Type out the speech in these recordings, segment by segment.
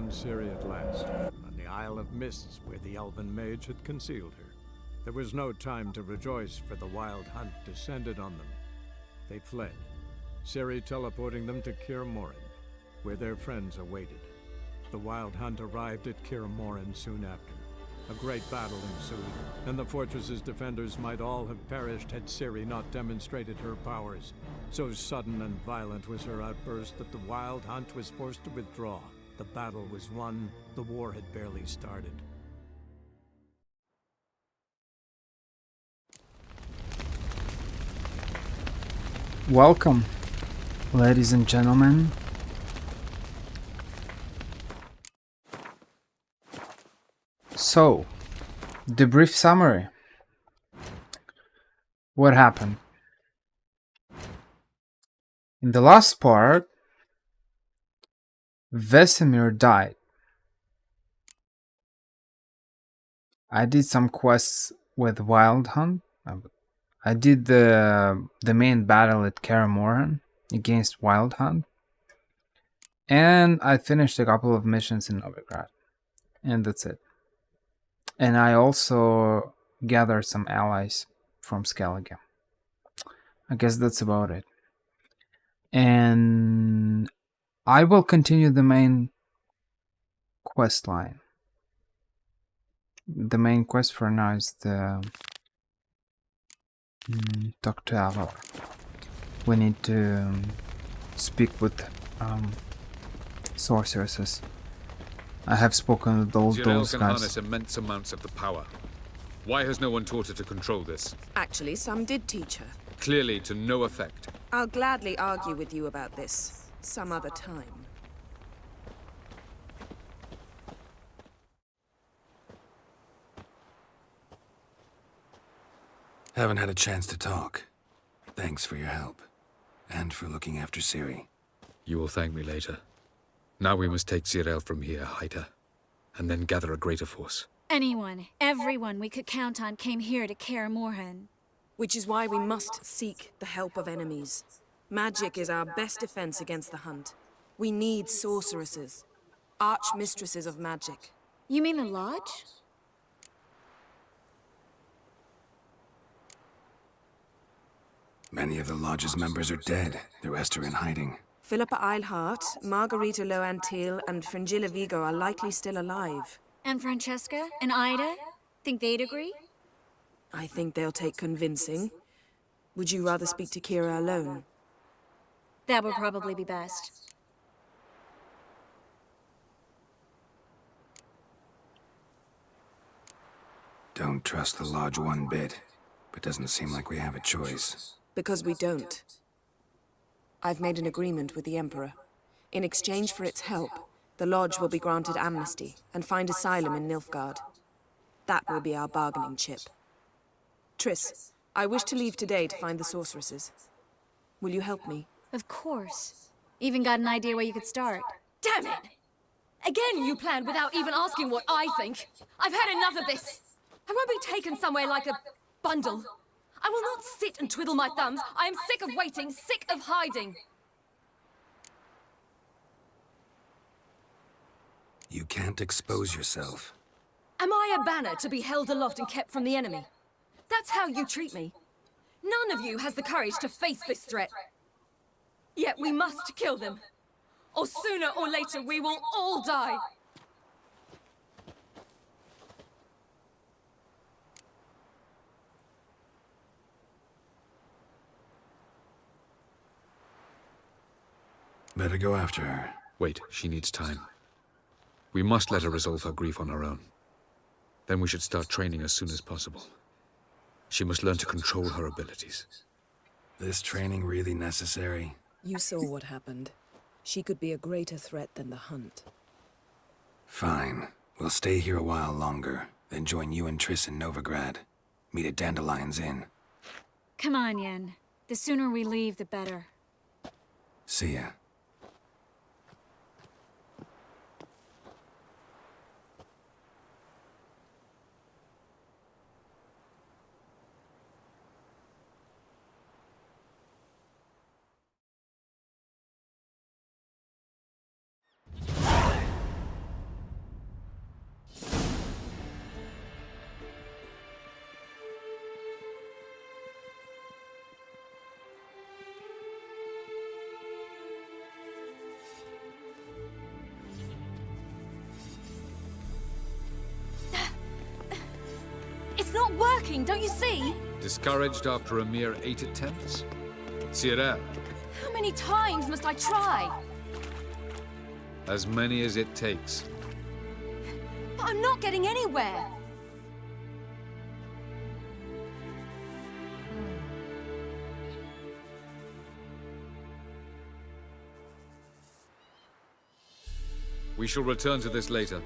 found Ciri at last, on the Isle of Mists where the elven mage had concealed her. There was no time to rejoice, for the wild hunt descended on them. They fled, Ciri teleporting them to Kaer Morhen, where their friends awaited. The wild hunt arrived at Kaer Morhen soon after. A great battle ensued, and the fortress's defenders might all have perished had Ciri not demonstrated her powers. So sudden and violent was her outburst that the wild hunt was forced to withdraw. The battle was won. The war had barely started. Welcome, ladies and gentlemen. So, the brief summary. What happened? In the last part, Vesemir died. I did some quests with Wild Hunt. I did the main battle at Kaer Morhen against Wild Hunt. And I finished a couple of missions in Novigrad. And that's it. And I also gathered some allies from Skellige. I guess that's about it. And I will continue the main quest line. The main quest for now is the talk to Avar. We need to speak with sorceresses. I have spoken with those Ciri can guys. harness immense amounts of the power. Why has no one taught her to control this? Actually, some did teach her. Clearly to no effect. I'll gladly argue with you about this some other time. Haven't had a chance to talk. Thanks for your help. And for looking after Ciri. You will thank me later. Now we must take Ciri from here, hide her, and then gather a greater force. Anyone, everyone we could count on came here to Kaer Morhen. Which is why we must seek the help of enemies. Magic is our best defense against the hunt. We need sorceresses, archmistresses of magic. You mean the Lodge? Many of the Lodge's members are dead. The rest are in hiding. Philippa Eilhart, Margarita Loantil, and Fringilla Vigo are likely still alive. And Francesca? And Ida? Think they'd agree? I think they'll take convincing. Would you rather speak to Kira alone? That would probably be best. Don't trust the Lodge one bit, but doesn't seem like we have a choice. Because we don't. I've made an agreement with the Emperor. In exchange for its help, the Lodge will be granted amnesty and find asylum in Nilfgaard. That will be our bargaining chip. Triss, I wish to leave today to find the sorceresses. Will you help me? Of course. Even got an idea where you could start. Damn it! Again you planned without even asking what I think. I've had enough of this. I won't be taken somewhere like a bundle. I will not sit and twiddle my thumbs. I am sick of waiting, sick of hiding. You can't expose yourself. Am I a banner to be held aloft and kept from the enemy? That's how you treat me. None of you has the courage to face this threat. Yet we must kill them. Or sooner or later we will all die. Better go after her. Wait, she needs time. We must let her resolve her grief on her own. Then we should start training as soon as possible. She must learn to control her abilities. This training really necessary? You saw what happened. She could be a greater threat than the hunt. Fine. We'll stay here a while longer, then join you and Triss in Novigrad. Meet at Dandelion's Inn. Come on, Yen. The sooner we leave, the better. See ya. It's not working, don't you see? Discouraged after a mere 8 attempts? Ciri, How many times must I try? as many as it takes. But I'm not getting anywhere. We shall return to this later.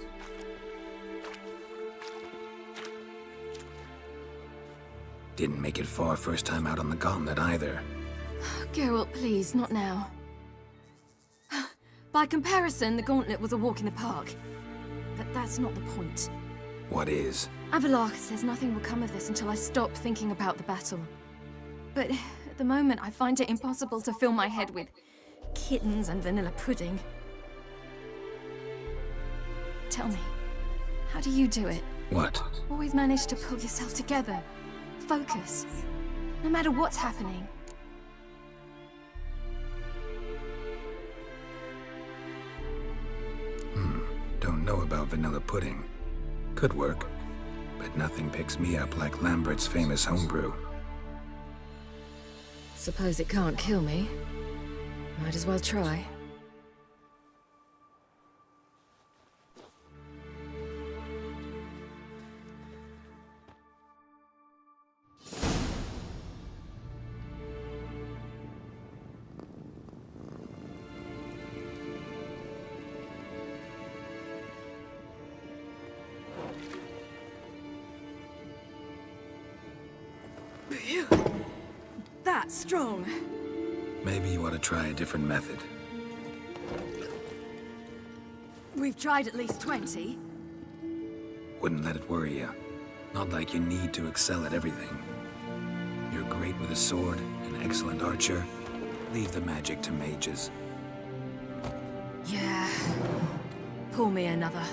Didn't make it far first time out on the gauntlet either. Geralt, please, not now. By comparison, the gauntlet was a walk in the park. But that's not the point. What is? Avallac'h says nothing will come of this until I stop thinking about the battle. But at the moment, I find it impossible to fill my head with kittens and vanilla pudding. Tell me, how do you do it? What? Always manage to pull yourself together. Focus. No matter what's happening. Don't know about vanilla pudding. Could work. But nothing picks me up like Lambert's famous homebrew. Suppose it can't kill me. Might as well try. That's strong. Maybe you ought to try a different method. We've tried at least 20. Wouldn't let it worry you. Not like you need to excel at everything. You're great with a sword, an excellent archer. Leave the magic to mages. Yeah. Pull me another.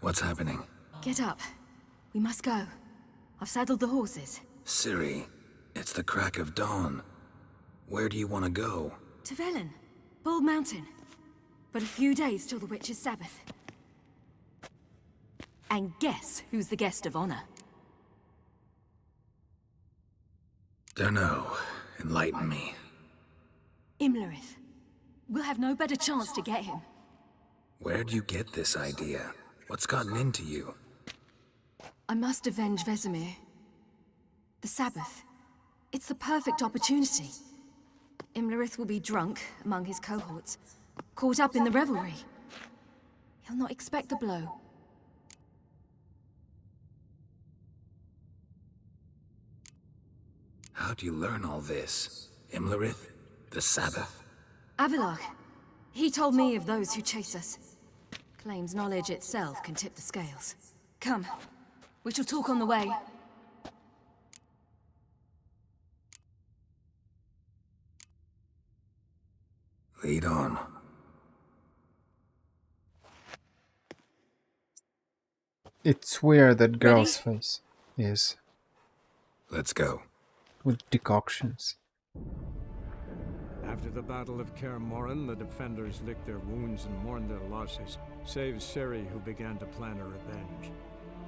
What's happening? Get up. We must go. I've saddled the horses. Ciri, it's the crack of dawn. Where do you want to go? To Velen. Bald Mountain. But a few days till the Witches' Sabbath. And guess who's the guest of honor? Dunno. Enlighten me. Imlerith. We'll have no better chance to get him. Where'd you get this idea? What's gotten into you? I must avenge Vesemir. The Sabbath. It's the perfect opportunity. Imlerith will be drunk among his cohorts, caught up in the revelry. He'll not expect the blow. How'd you learn all this? Imlerith? The Sabbath? Avallac'h. He told me of those who chase us. Claims knowledge itself can tip the scales. Come. We shall talk on the way. Lead on. It's weird that girl's face is Let's go. with decoctions. After the Battle of Kaer Morhen, the defenders licked their wounds and mourned their losses, save Ciri, who began to plan her revenge.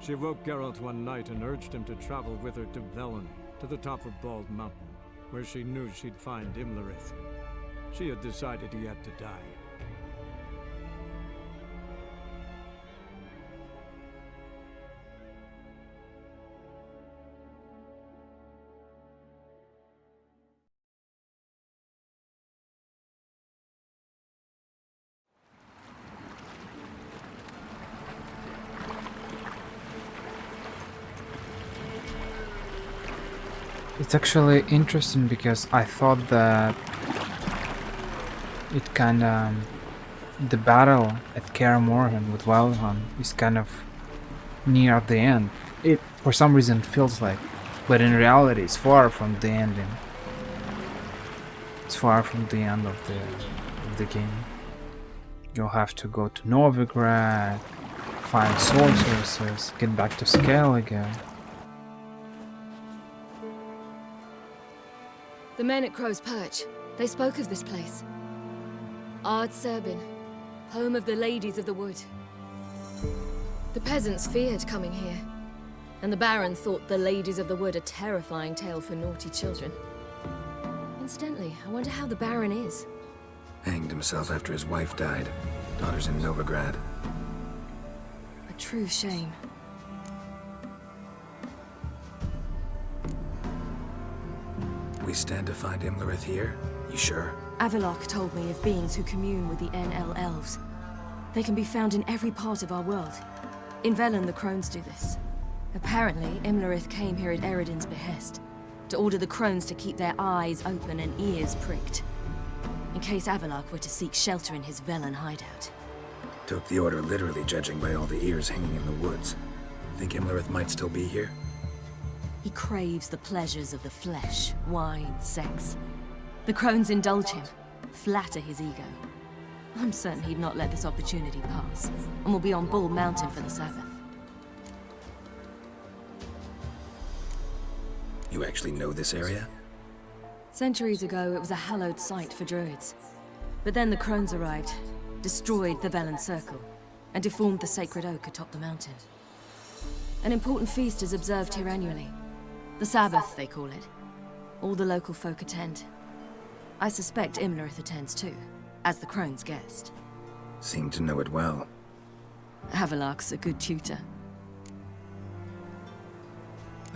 She woke Geralt one night and urged him to travel with her to Velen, to the top of Bald Mountain, where she knew she'd find Imlerith. She had decided he had to die. It's actually interesting because I thought that it kinda the battle at Kaer Morhen with Wild Hunt is kind of near the end. It, for some reason, feels like, but in reality, it's far from the ending. It's far from the end of the game. You'll have to go to Novigrad, find sorceresses, get back to Scale again. The men at Crow's Perch, they spoke of this place. Ard Serbin, home of the Ladies of the Wood. The peasants feared coming here, and the Baron thought the Ladies of the Wood a terrifying tale for naughty children. Incidentally, I wonder how the Baron is. Hanged himself after his wife died. Daughter's in Novigrad. A true shame. We stand to find Imlerith here? You sure? Avalok told me of beings who commune with the NL elves. They can be found in every part of our world. In Velen, the crones do this. Apparently, Imlerith came here at Eredin's behest, to order the crones to keep their eyes open and ears pricked, in case Avalok were to seek shelter in his Velen hideout. Took the order literally, judging by all the ears hanging in the woods. Think Imlerith might still be here? He craves the pleasures of the flesh, wine, sex. The crones indulge him, flatter his ego. I'm certain he'd not let this opportunity pass, and will be on Bull Mountain for the Sabbath. You actually know this area? Centuries ago, it was a hallowed site for druids. But then the crones arrived, destroyed the Velen Circle, and deformed the sacred oak atop the mountain. An important feast is observed here annually. The Sabbath, they call it. All the local folk attend. I suspect Imlerith attends too, as the crone's guest. Seem to know it well. Avalok's a good tutor.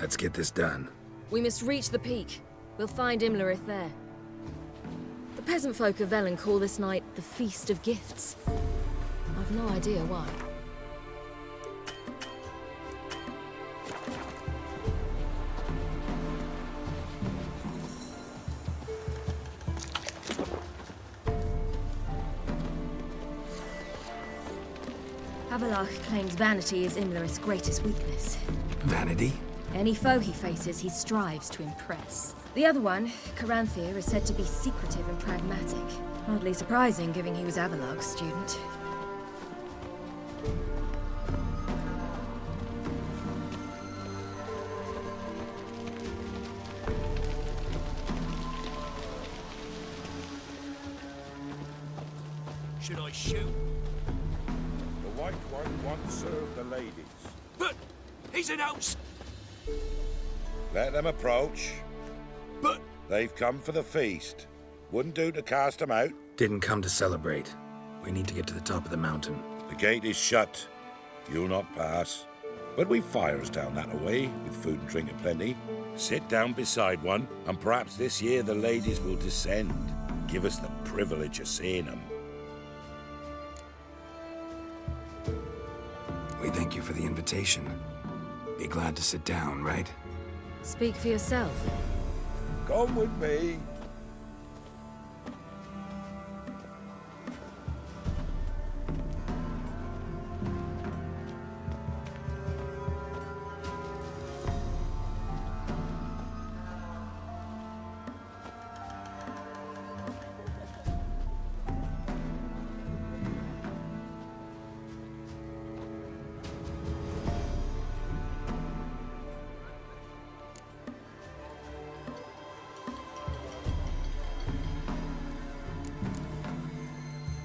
Let's get this done. We must reach the peak. We'll find Imlerith there. The peasant folk of Velen call this night the Feast of Gifts. I've no idea why. Avalok claims vanity is Imlerith's greatest weakness. Vanity? Any foe he faces, he strives to impress. The other one, Caranthir, is said to be secretive and pragmatic. Hardly surprising, given he was Avalok's student. Should I shoot? The White One won't serve the ladies. But he's an outs. Let them approach. But They've come for the feast. Wouldn't do to cast them out. Didn't come to celebrate. We need to get to the top of the mountain. The gate is shut. You'll not pass. But we've fires down that way, with food and drink aplenty. Sit down beside one, and perhaps this year the ladies will descend. Give us the privilege of seeing them. We thank you for the invitation. Be glad to sit down, right? Speak for yourself. Come with me.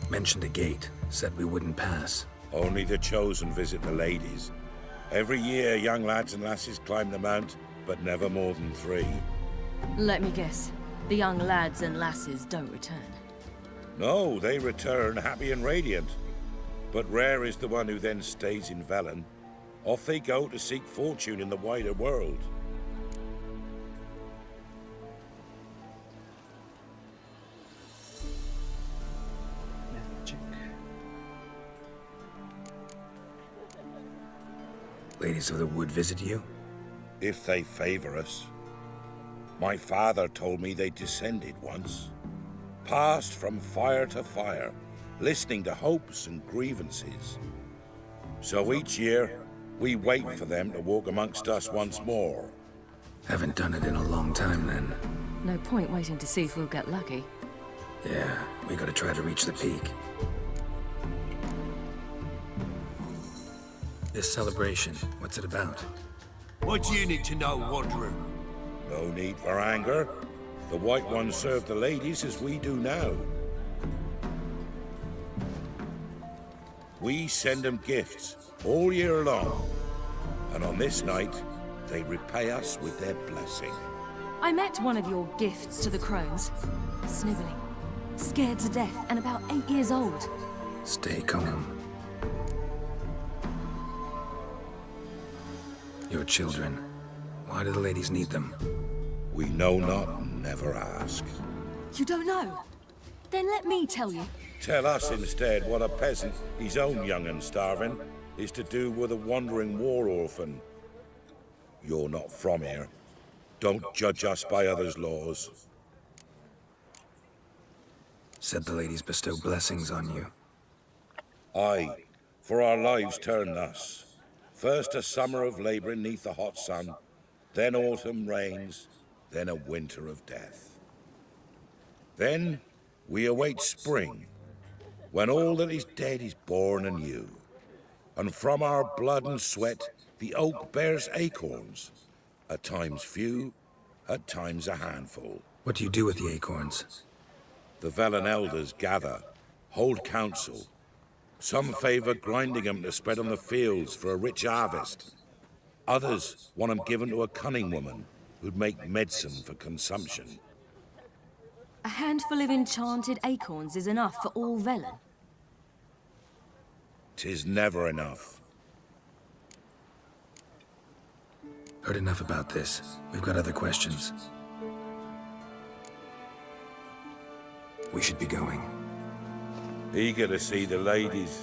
Mentioned a gate. Said we wouldn't pass. Only the chosen visit the ladies. Every year, young lads and lasses climb the mount, but never more than 3. Let me guess. The young lads and lasses don't return. No, they return happy and radiant. But rare is the one who then stays in Velen. Off they go to seek fortune in the wider world. Magic. Ladies of the Wood visit you? If they favor us. My father told me they descended once. Passed from fire to fire, listening to hopes and grievances. So each year, we wait for them to walk amongst us once more. Haven't done it in a long time, then. No point waiting to see if we'll get lucky. Yeah, we gotta try to reach the peak. This celebration, what's it about? What do you need to know, Wanderer? No need for anger. The White Ones serve the ladies as we do now. We send them gifts all year long. And on this night, they repay us with their blessing. I met one of your gifts to the crones. Snivelling. Scared to death and about 8 years old. Stay calm. Your children. Why do the ladies need them? We know not and never ask. You don't know? Then let me tell you. Tell us instead what a peasant, his own young and starving, is to do with a wandering war orphan. You're not from here. Don't judge us by others' laws. Said the ladies bestow blessings on you. Aye, for our lives turn thus. First a summer of labouring neath the hot sun, then autumn rains, then a winter of death. Then we await spring, when all that is dead is born anew. And from our blood and sweat the oak bears acorns, at times few, at times a handful. What do you do with the acorns? The Velen elders gather, hold council. Some favour grinding them to spread on the fields for a rich harvest. Others want them given to a cunning woman who'd make medicine for consumption. A handful of enchanted acorns is enough for all Velen. 'Tis never enough. Heard enough about this. We've got other questions. We should be going. Eager to see the ladies.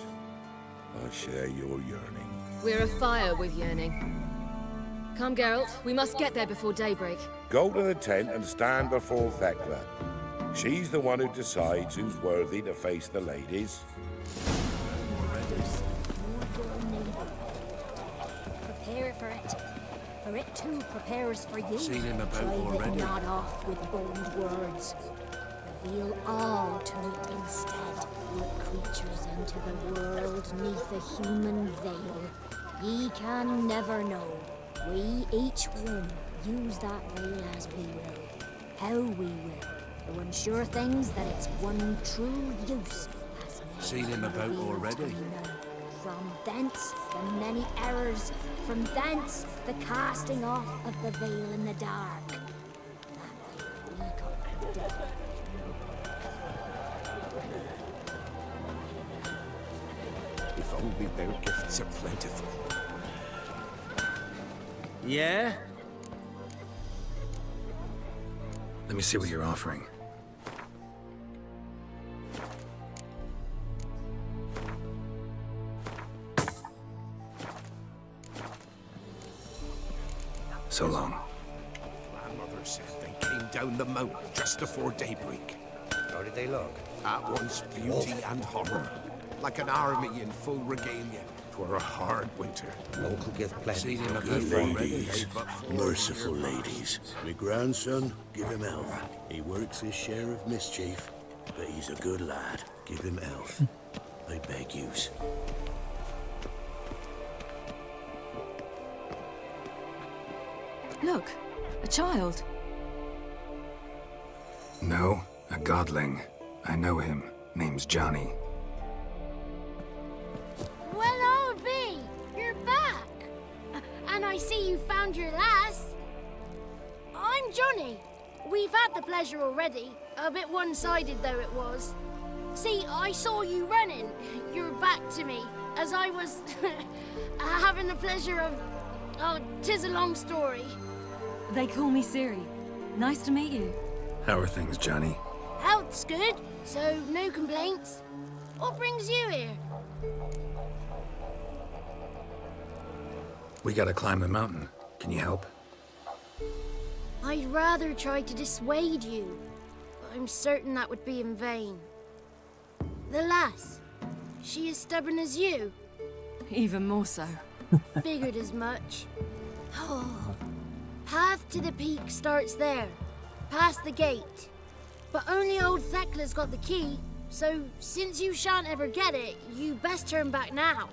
I share your yearning. We're afire with yearning. Come, Geralt. We must get there before daybreak. Go to the tent and stand before Thekla. She's the one who decides who's worthy to face the ladies. Prepare for it. For it too prepares for you. Seen him about Drive already. it not off with bold words. Reveal all to it instead. Let creatures into the world neath a human veil. Ye can never know. We each one use that veil as we will. How we will. Though unsure things that its one true use has never Seen him been about revealed already. to be known. From thence the many errors, from thence the casting off of the veil in the dark. That veil we call death. If only their gifts are plentiful. Yeah? Let me see what you're offering. So long. Grandmother said they came down the mountain just before daybreak. How did they look? At once beauty and horror. Like an army in full regalia. 'Twere a hard winter. Local gift plenty. Seen him about Good already. ladies, They've but 4 merciful year ladies. My grandson, give him health. He works his share of mischief, but he's a good lad. Give him health. I beg yous. Look, a child. No, a godling. I know him. Name's Johnny. Well, old B, you're back. And I see you found your lass. I'm Johnny. We've had the pleasure already. A bit one-sided though it was. See, I saw you running. Your back to me. As I was having the pleasure of... Oh, 'tis a long story. They call me Ciri. Nice to meet you. How are things, Johnny? Health's good, so no complaints. What brings you here? We gotta climb the mountain. Can you help? I'd rather try to dissuade you, but I'm certain that would be in vain. The lass. She as stubborn as you? Even more so. Figured as much. Oh. Path to the peak starts there, past the gate. But only old Thekla's got the key, so since you shan't ever get it, you best turn back now.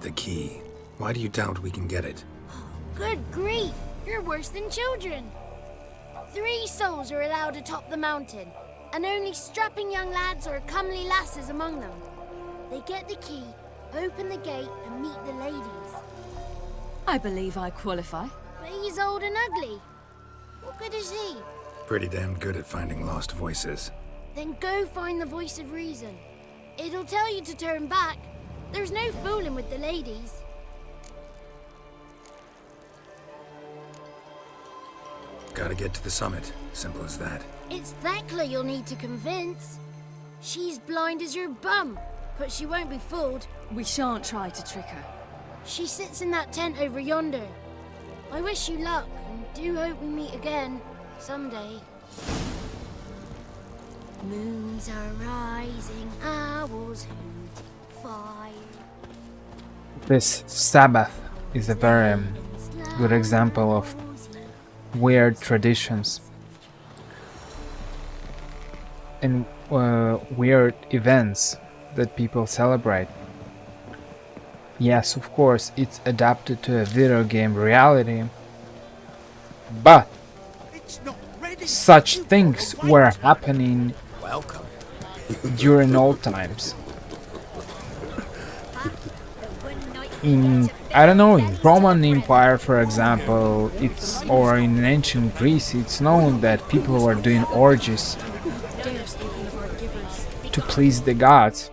The key. Why do you doubt we can get it? Good grief! You're worse than children. 3 souls are allowed atop the mountain, and only strapping young lads or comely lasses among them. They get the key, open the gate, and meet the ladies. I believe I qualify. But he's old and ugly. What good is he? Pretty damn good at finding lost voices. Then go find the voice of reason. It'll tell you to turn back. There's no fooling with the ladies. Gotta get to the summit. Simple as that. It's Thekla you'll need to convince. She's blind as your bum, but she won't be fooled. We shan't try to trick her. She sits in that tent over yonder. I wish you luck, and do hope we meet again, someday. Moons are rising, owls hoot, fire. This Sabbath is a very good example of weird traditions and weird events that people celebrate. Yes, of course, it's adapted to a video game reality, but such things were happening during old times. In, I don't know, in Roman Empire, for example, or in ancient Greece, it's known that people were doing orgies to please the gods.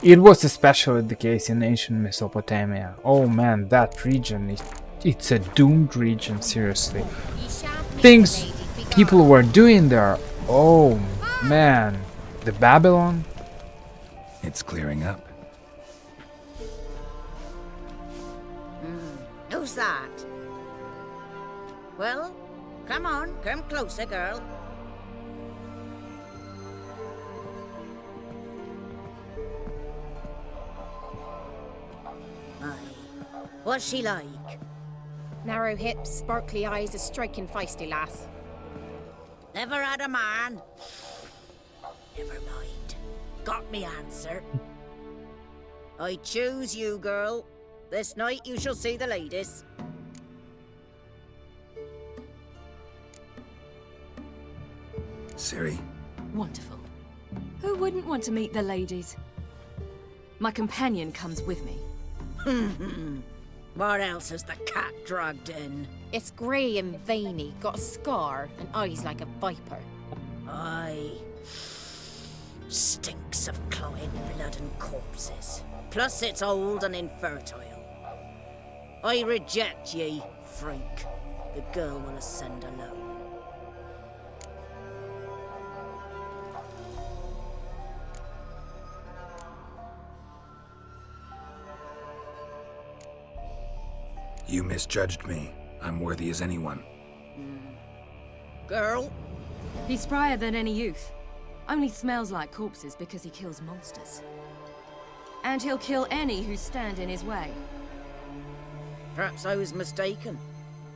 It was especially the case in ancient Mesopotamia. Oh man, that region, it's a doomed region, seriously. Things people were doing there, oh man. The Babylon? It's clearing up. Who's that? Well, come on, come closer, girl. Aye. What's she like? Narrow hips, sparkly eyes, a striking feisty lass. Never had a man. Never mind. Got me answer. I choose you, girl. This night you shall see the ladies. Ciri. Wonderful. Who wouldn't want to meet the ladies? My companion comes with me. What else has the cat dragged in? It's grey and veiny, got a scar, and eyes like a viper. Aye. Stinks of clotted blood and corpses. Plus it's old and infertile. I reject ye, freak. The girl will ascend alone. You misjudged me. I'm worthy as anyone. Girl? He's sprier than any youth. Only smells like corpses because he kills monsters. And he'll kill any who stand in his way. Perhaps I was mistaken.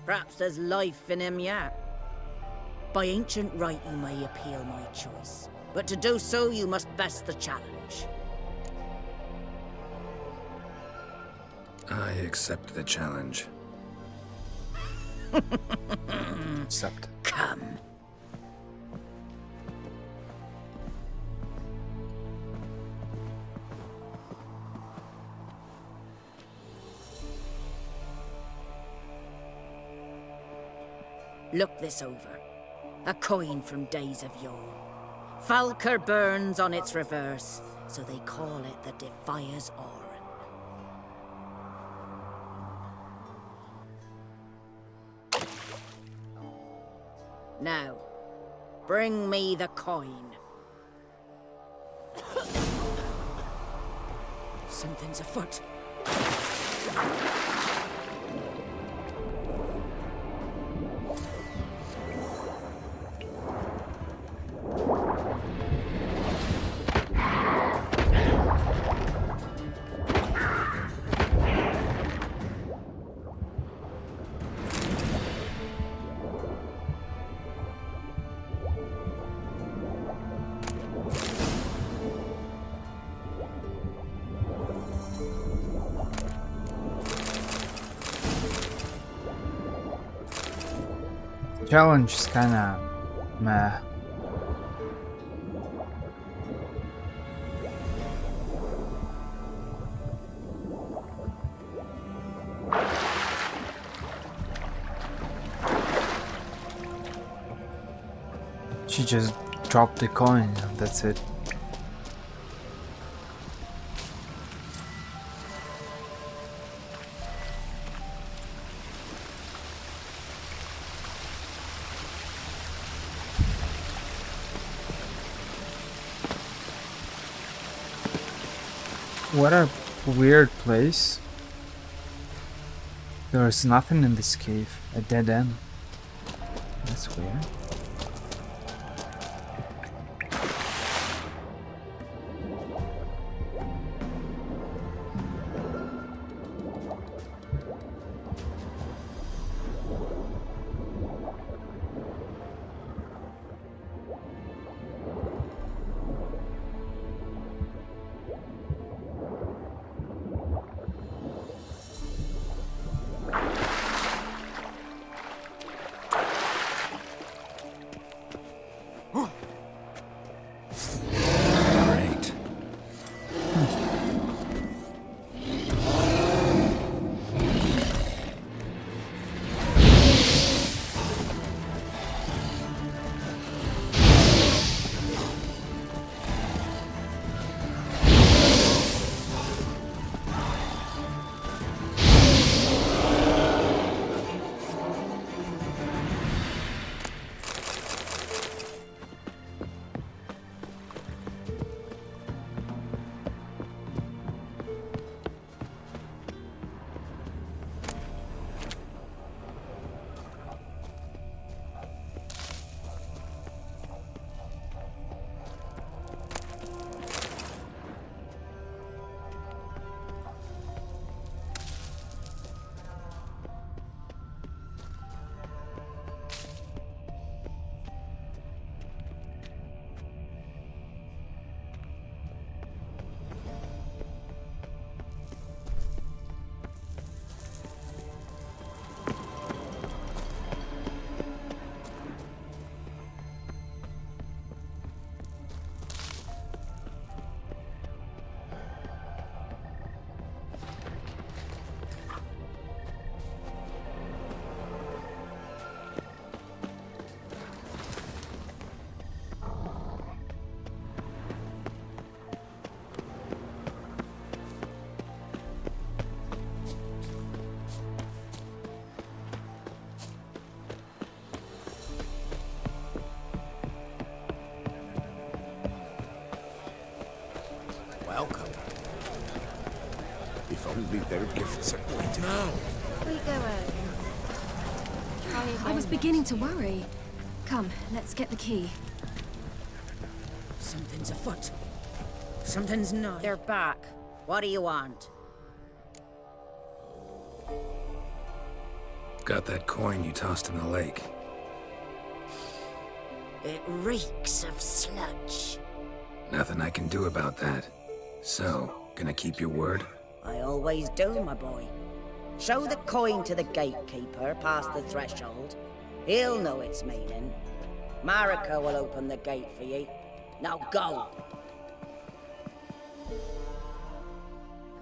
Perhaps there's life in him yet. By ancient right you may appeal my choice. But to do so you must best the challenge. I accept the challenge. Accept. Come. Look this over. A coin from days of yore. Falker burns on its reverse, so they call it the Defier's Oran. Now, bring me the coin. Something's afoot. challenge is kinda meh. She just dropped the coin and that's it. What a weird place. There is nothing in this cave. A dead end. That's weird. Welcome. If only their gifts are waiting. No. We go out. Try again. I was beginning to worry. Come, let's get the key. Something's afoot. Something's not. They're back. What do you want? Got that coin you tossed in the lake. It reeks of sludge. Nothing I can do about that. So, gonna keep your word? I always do, my boy. Show the coin to the gatekeeper past the threshold. He'll know its meaning. Marika will open the gate for you. Now go!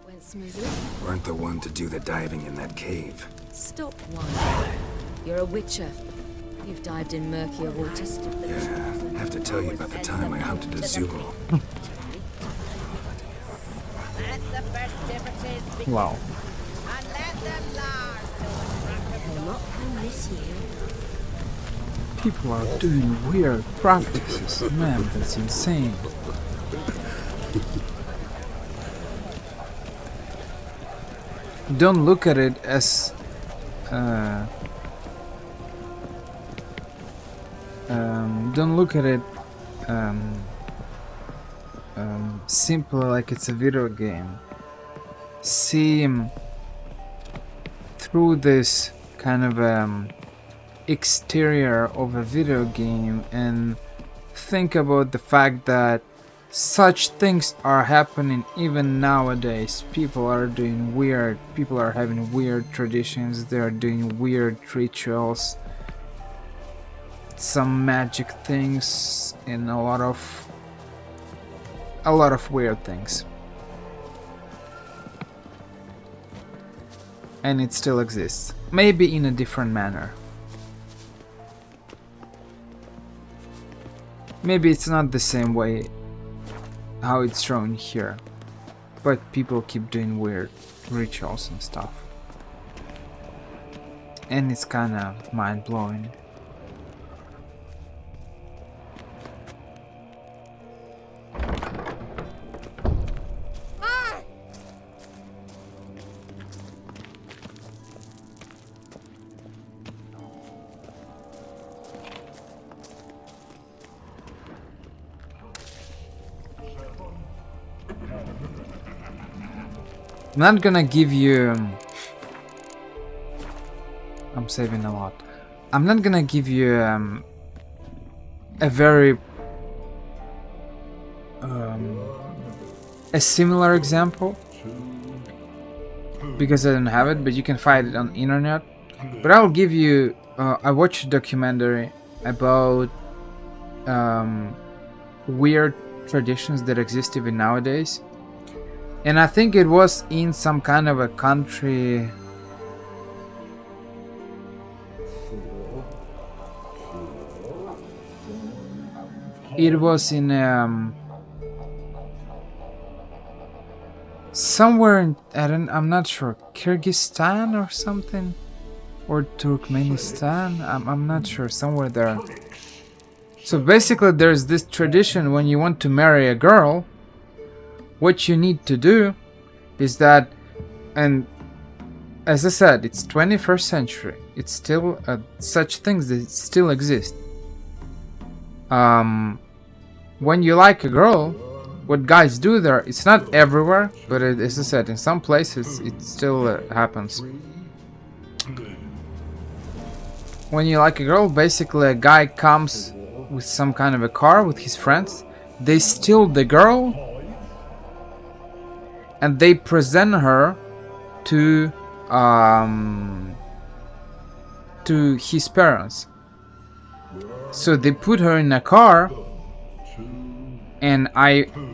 Went smoothly. Weren't the one to do the diving in that cave. Stop whining. You're a witcher. You've dived in murkier waters. Yeah, have to tell you about the time I hunted a Zugol. Wow. People are doing weird practices. Man, that's insane. Don't look at it as don't look at it simply like it's a video game. See through this kind of exterior of a video game and think about the fact that such things are happening even nowadays. People are doing weird, people are having weird traditions, they are doing weird rituals. some magic things and a lot of weird things. And it still exists, maybe in a different manner. Maybe it's not the same way how it's shown here, but people keep doing weird rituals and stuff. And it's kinda mind-blowing. I'm not gonna give you... I'm saving a lot. I'm not gonna give you a very... a similar example. Because I don't have it, but you can find it on the internet. But I'll give you... I watched a documentary about weird traditions that exist even nowadays. And I think it was in some kind of a country. It was in somewhere in, I'm not sure, Kyrgyzstan or something, or Turkmenistan. I'm not sure, somewhere there. So basically, there's this tradition when you want to marry a girl. What you need to do is that, and as I said, it's 21st century. It's still such things that still exist. When you like a girl, what guys do there, it's not everywhere, but as I said, in some places it still happens. When you like a girl, basically a guy comes with some kind of a car with his friends. They steal the girl and they present her to his parents. So they put her in a car, and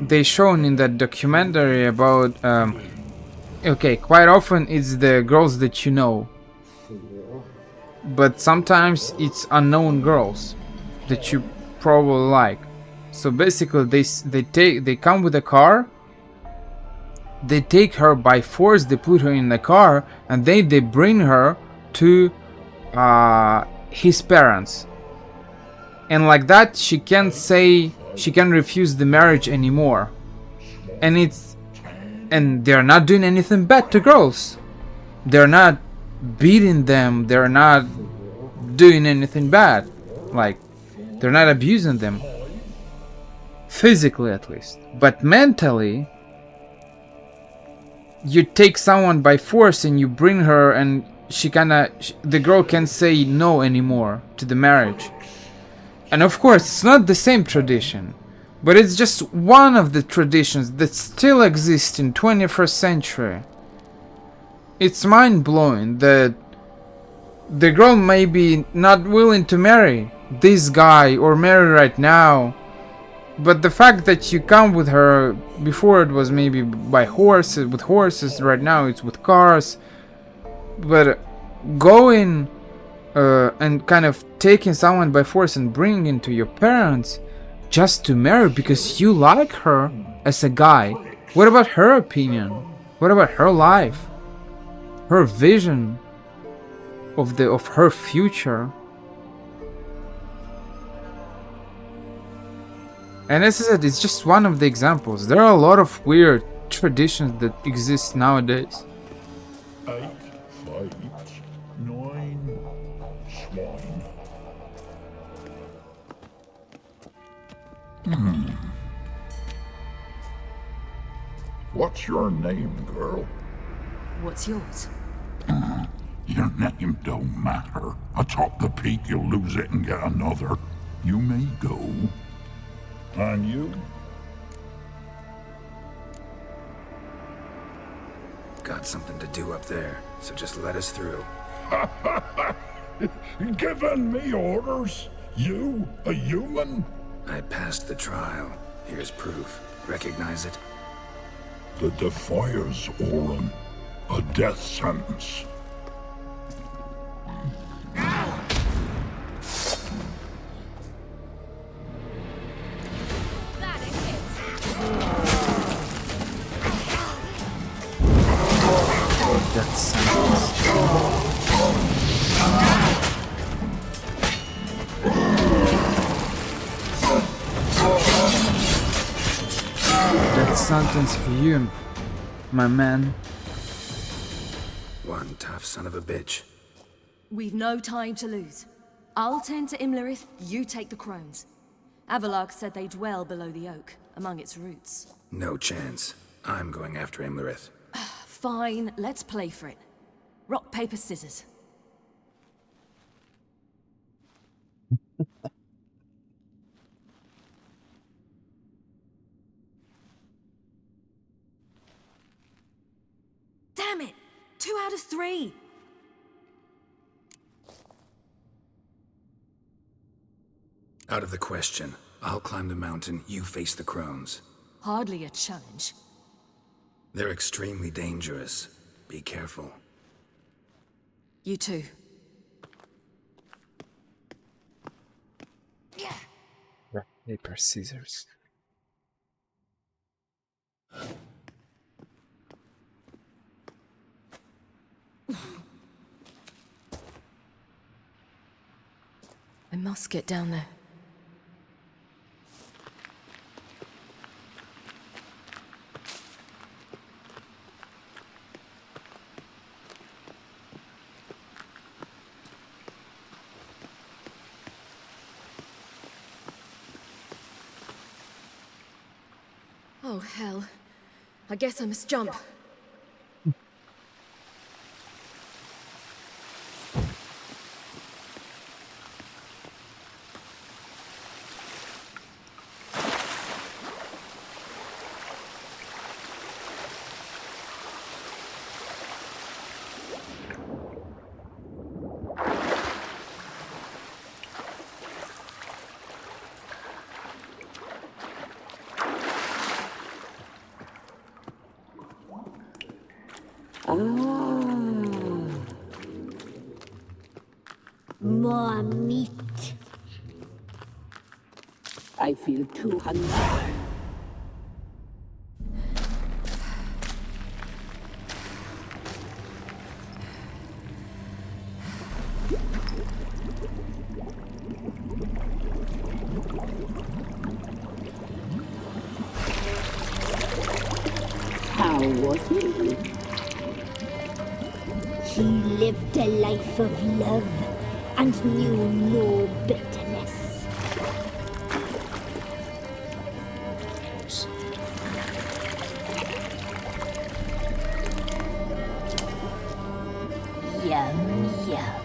they shown in that documentary about okay, quite often it's the girls that you know, but sometimes it's unknown girls that you probably like. So basically they come with a car. They take her by force, they put her in the car, and they bring her to his parents. And like that, she can't refuse the marriage anymore. And they're not doing anything bad to girls. They're not beating them, they're not doing anything bad. Like, they're not abusing them. Physically, at least. But mentally, you take someone by force and you bring her, and the girl can't say no anymore to the marriage. And of course, it's not the same tradition, but it's just one of the traditions that still exist in 21st century. It's mind-blowing that the girl may be not willing to marry this guy or marry right now, but the fact that you come with her, before it was maybe by horses, with horses, right now it's with cars, but going and kind of taking someone by force and bringing into your parents just to marry because you like her as a guy. What about her opinion? What about her life? Her vision of her future? And as I said, it's just one of the examples. There are a lot of weird traditions that exist nowadays. 8 fights, 9 swine. What's your name, girl? What's yours? Your name don't matter. Atop the peak, you'll lose it and get another. You may go. And you? Got something to do up there, so just let us through. Giving me orders? You, a human? I passed the trial. Here's proof. Recognize it? The Defier's Orin. A death sentence. Death sentence. Death sentence for you, my man. One tough son of a bitch. We've no time to lose. I'll tend to Imlerith, you take the crones. Avalark said they dwell below the oak, among its roots. No chance. I'm going after Imlerith. Fine, let's play for it. Rock, paper, scissors. Damn it! 2 out of 3! Out of the question. I'll climb the mountain, you face the crones. Hardly a challenge. They're extremely dangerous. Be careful. You too. Rock, paper, scissors. I must get down there. Oh, hell. I guess I must jump. More meat. I feel too hungry. How was he? He lived a life of love and knew no bitterness. Yum, yum.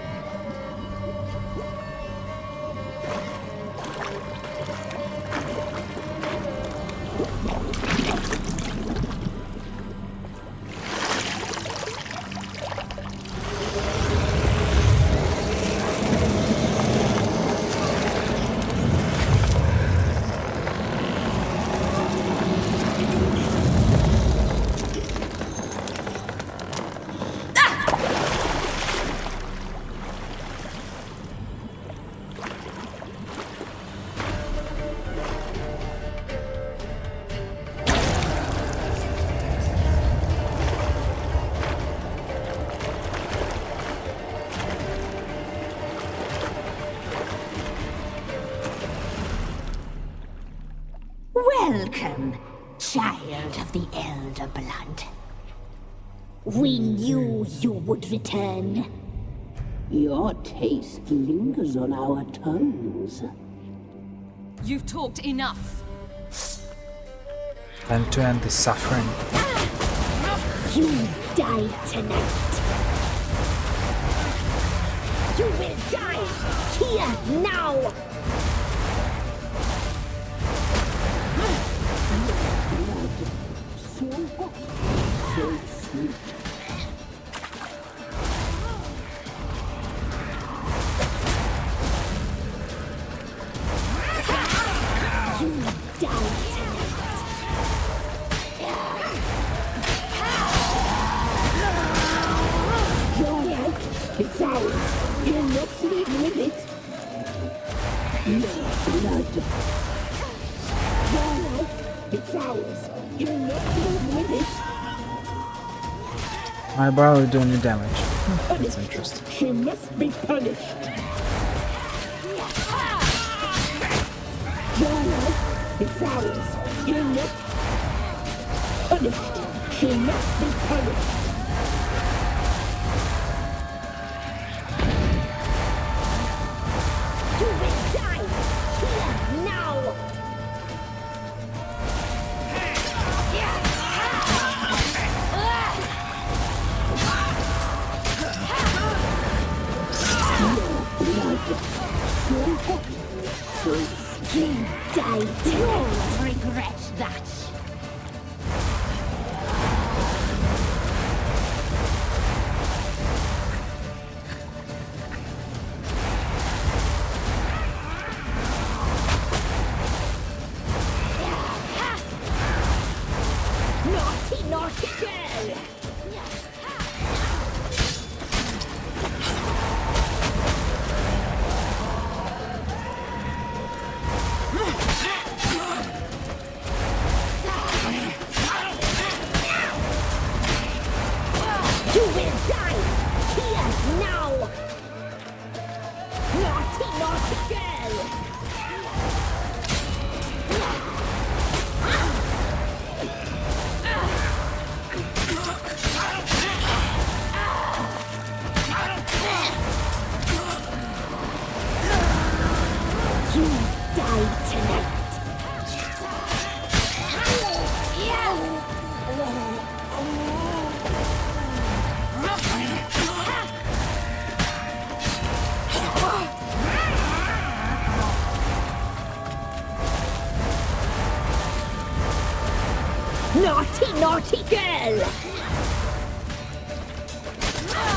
Welcome, child of the Elder Blood. We knew you would return. Your taste lingers on our tongues. You've talked enough. Time to end the suffering. You die tonight. You will die here now. So hot, so sweet. blood. Now, it's ours. You'll not live with it. I barely do any damage. That's interesting. She must be punished. Your life, it's ours. You're not punished. She must be punished. You will die here now. You die. You'll regret that. Naughty, naughty girl! You will die here now! Naughty, naughty girl! You die tonight! Naughty, naughty girl!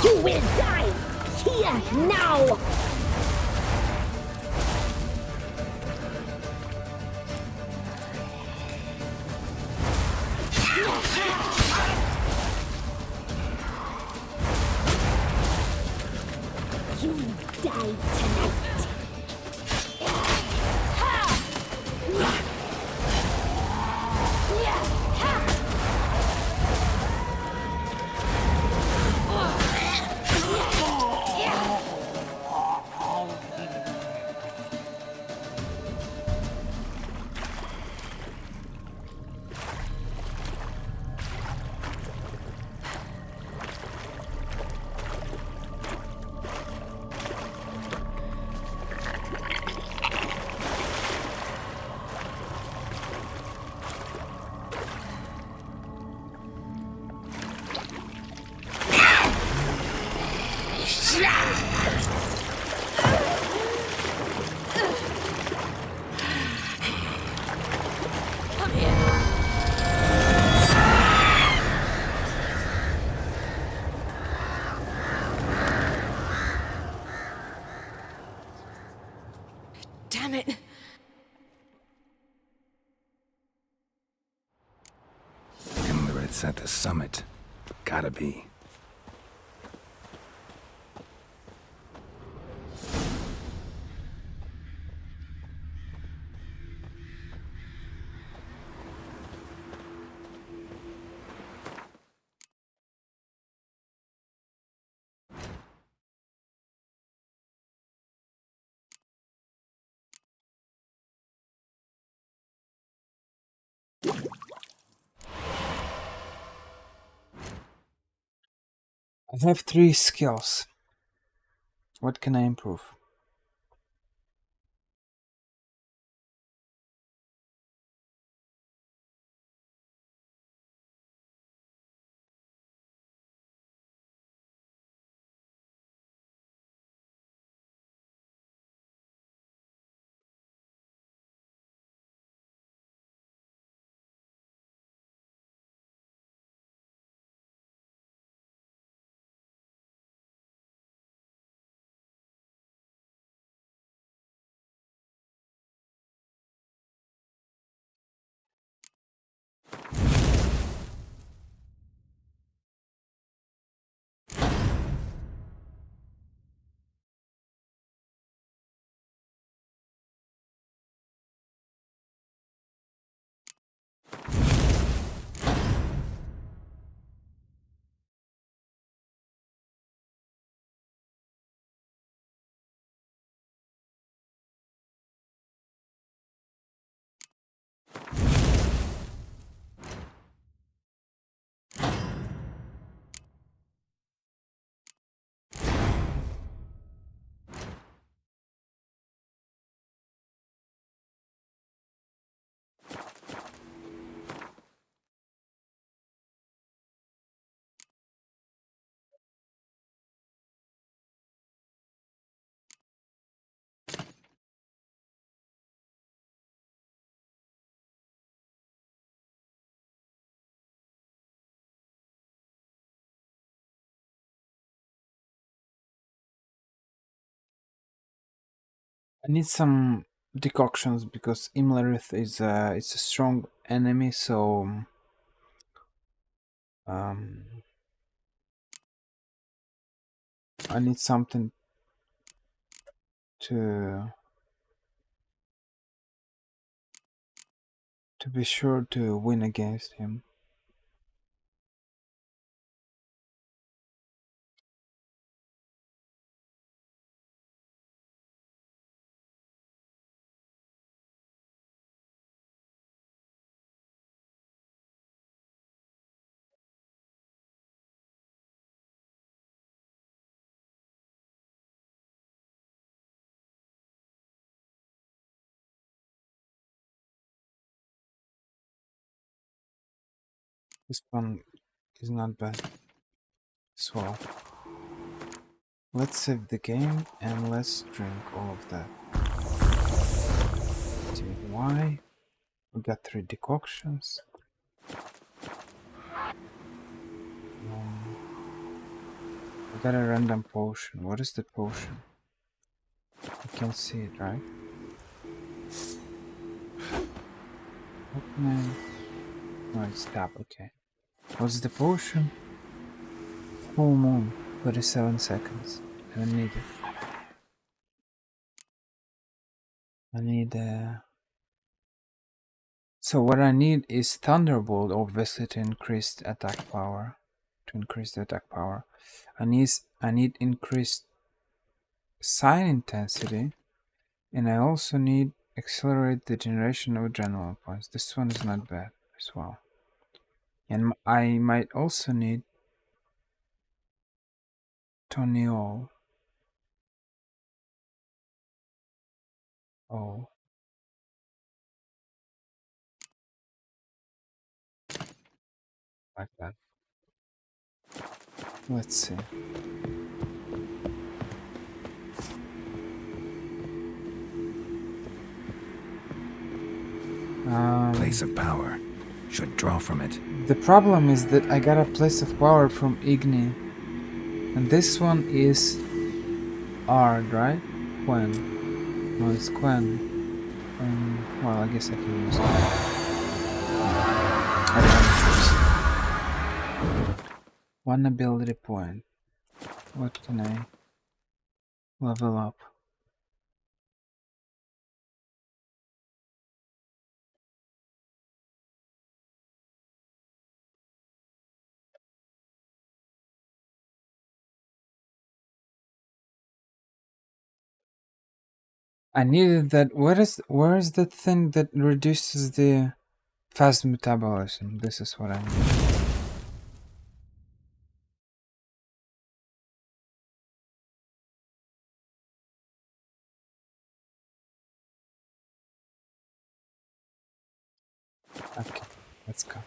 You will die here now! You die tonight! Damn it! Imlerith's at the summit. Gotta be. I have 3 skills. What can I improve? I need some decoctions because Imlerith is it's a strong enemy, so I need something to be sure to win against him. This one is not bad as well. Let's save the game and let's drink all of that. Why? We got 3 decoctions. I got a random potion. What is the potion? You can see it, right? Open it. No, it's tab, okay. What's the potion? Full moon, 37 seconds. I don't need it. I need So what I need is Thunderbolt, obviously, to increase the attack power. I need increased sign intensity, and I also need accelerate the generation of adrenaline points. This one is not bad as well. And I might also need Toniol. Oh. Like that. Let's see. Place of power. Should draw from it. The problem is that I got a place of power from Igni. And this one is Ard, right? Quen. No, it's Quen. Well, I guess I can use it. I don't choose. 1 ability point. What can I level up? I needed that. Where is that thing that reduces the fast metabolism? This is what I need. Okay, let's go.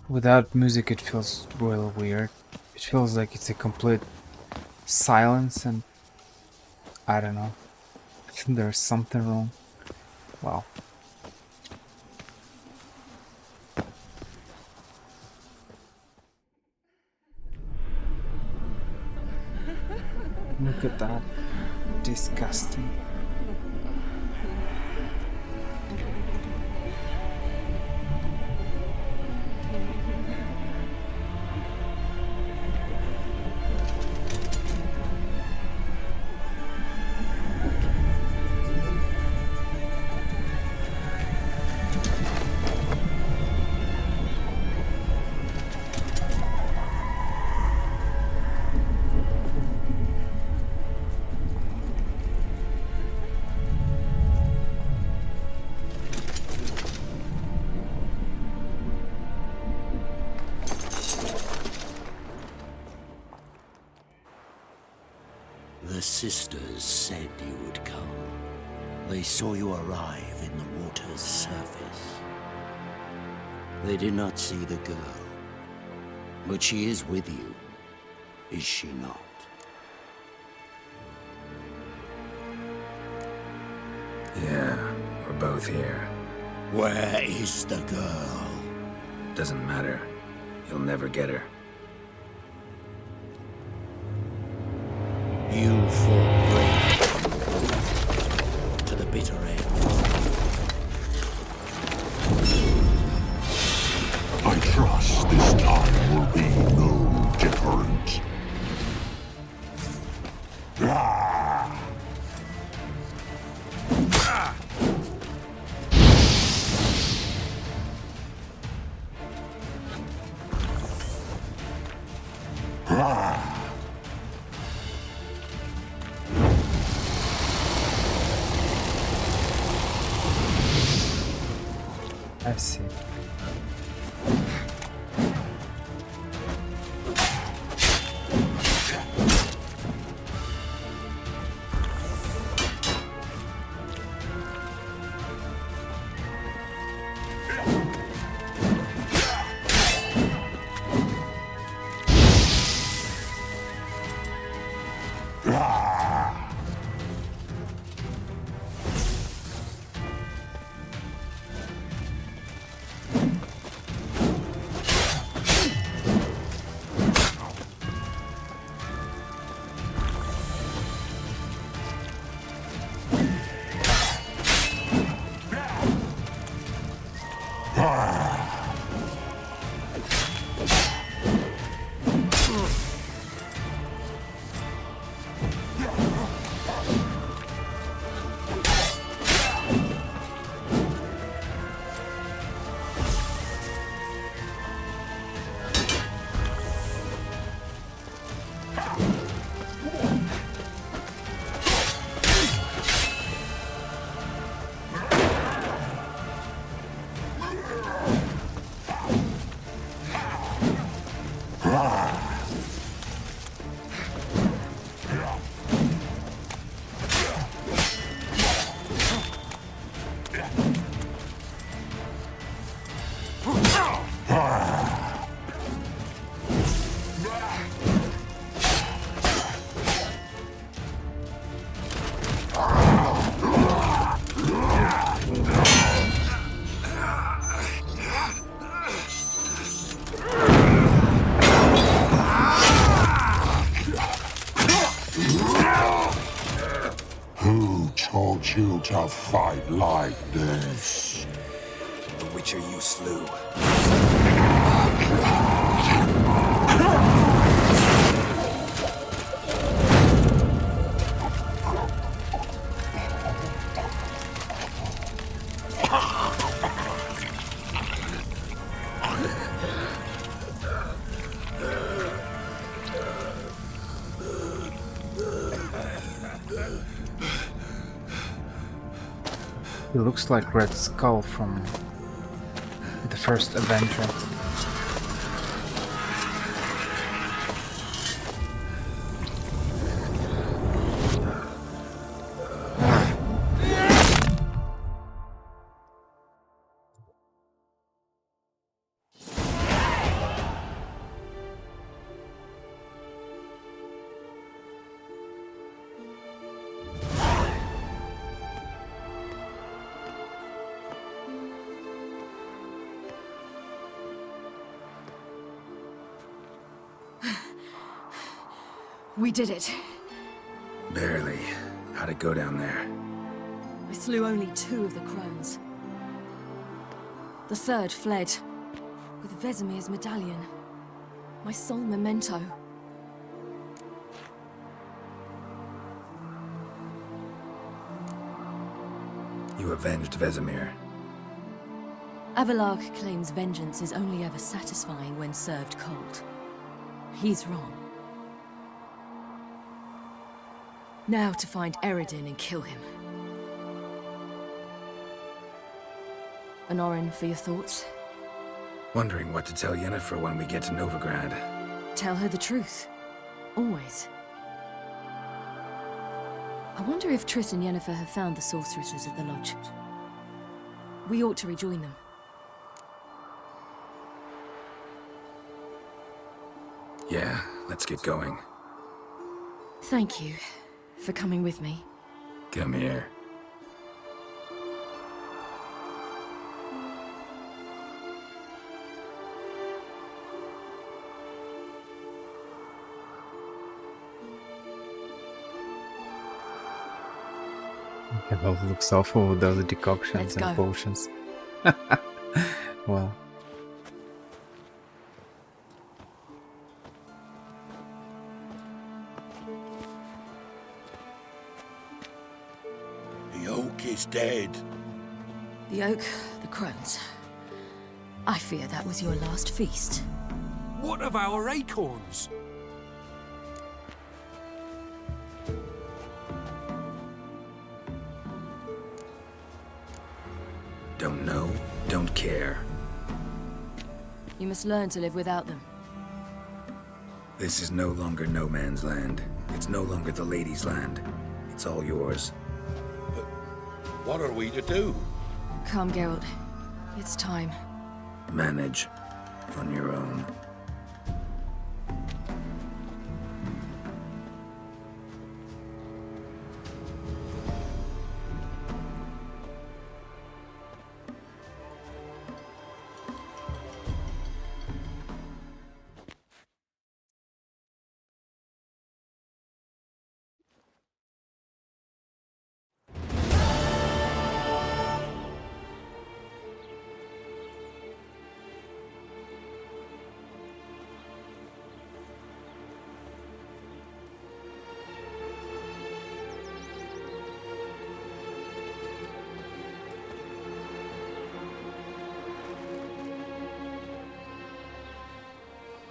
Without music it feels real weird. It feels like it's a complete silence and I don't know. There's something wrong. Wow. Look at that. Disgusting. The sisters said you would come. They saw you arrive in the water's surface. They did not see the girl. But she is with you, is she not? both here. Where is the girl? Doesn't matter. You'll never get her. You fought bravely to the bitter end. I trust this time will be no different. I see. You to fight like this? The Witcher you slew. He looks like Red Skull from the first Avenger. We did it. Barely. How'd it go down there? I slew only 2 of the crones. The third fled, with Vesemir's medallion. My sole memento. You avenged Vesemir. Avalark claims vengeance is only ever satisfying when served cold. He's wrong. Now to find Eredin and kill him. Anorin, for your thoughts? Wondering what to tell Yennefer when we get to Novigrad. Tell her the truth. Always. I wonder if Triss and Yennefer have found the sorceresses at the lodge. We ought to rejoin them. Yeah, let's get going. Thank you for coming with me. Come here. It all looks awful with those decoctions Let's and go. potions. Well. The oak is dead. The oak, the crones. I fear that was your last feast. What of our acorns? Don't know, don't care. You must learn to live without them. This is no longer no man's land. It's no longer the lady's land. It's all yours. But what are we to do? Come, Geralt. It's time. Manage on your own.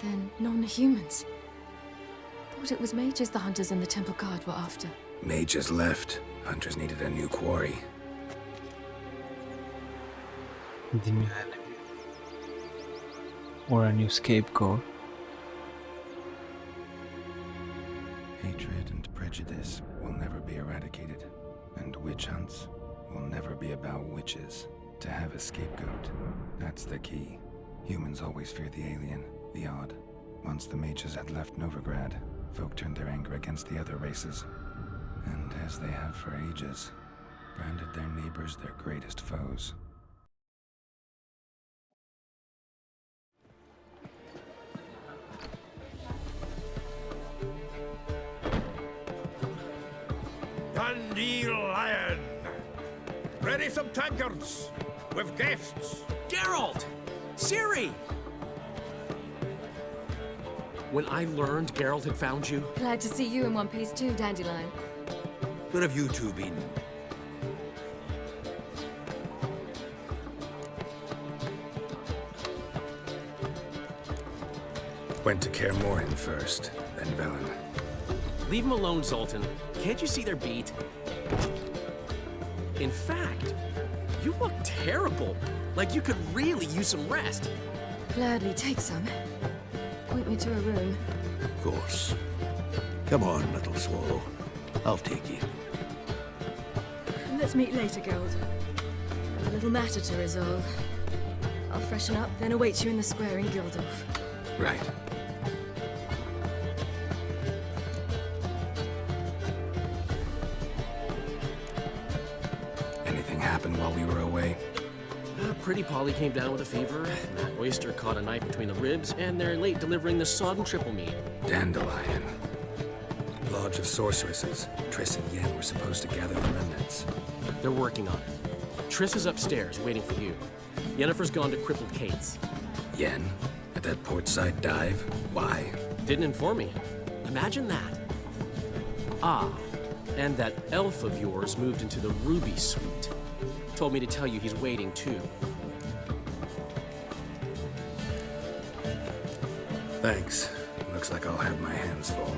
Then non-humans. Thought it was mages the hunters and the temple guard were after. Mages left. Hunters needed a new quarry. The new enemy. Or a new scapegoat. Hatred and prejudice will never be eradicated. And witch hunts will never be about witches. To have a scapegoat, that's the key. Humans always fear the alien. The odd. Once the mages had left Novigrad, folk turned their anger against the other races. And as they have for ages, branded their neighbors their greatest foes. Dandelion! Ready some tankards! With guests! Geralt! Ciri! When I learned Geralt had found you... Glad to see you in one piece too, Dandelion. Where have you two been? Went to Kaer Morhen first, then Velen. Leave them alone, Zoltan. Can't you see they're beat? In fact, you look terrible. Like you could really use some rest. Gladly take some. Point me to a room. Of course. Come on, little swallow. I'll take you. Let's meet later, Geralt. I've a little matter to resolve. I'll freshen up, then await you in the square in Gildorf. Right. Anything happened while we were away? Pretty Polly came down with a fever. That oyster caught a knife between the ribs, and they're late delivering the sodden triple meat. Dandelion. Lodge of Sorceresses. Triss and Yen were supposed to gather the remnants. They're working on it. Triss is upstairs, waiting for you. Yennefer's gone to crippled Kate's. Yen? At that portside dive? Why? Didn't inform me. Imagine that. Ah, and that elf of yours moved into the Ruby Suite. Told me to tell you he's waiting too. Thanks. Looks like I'll have my hands full.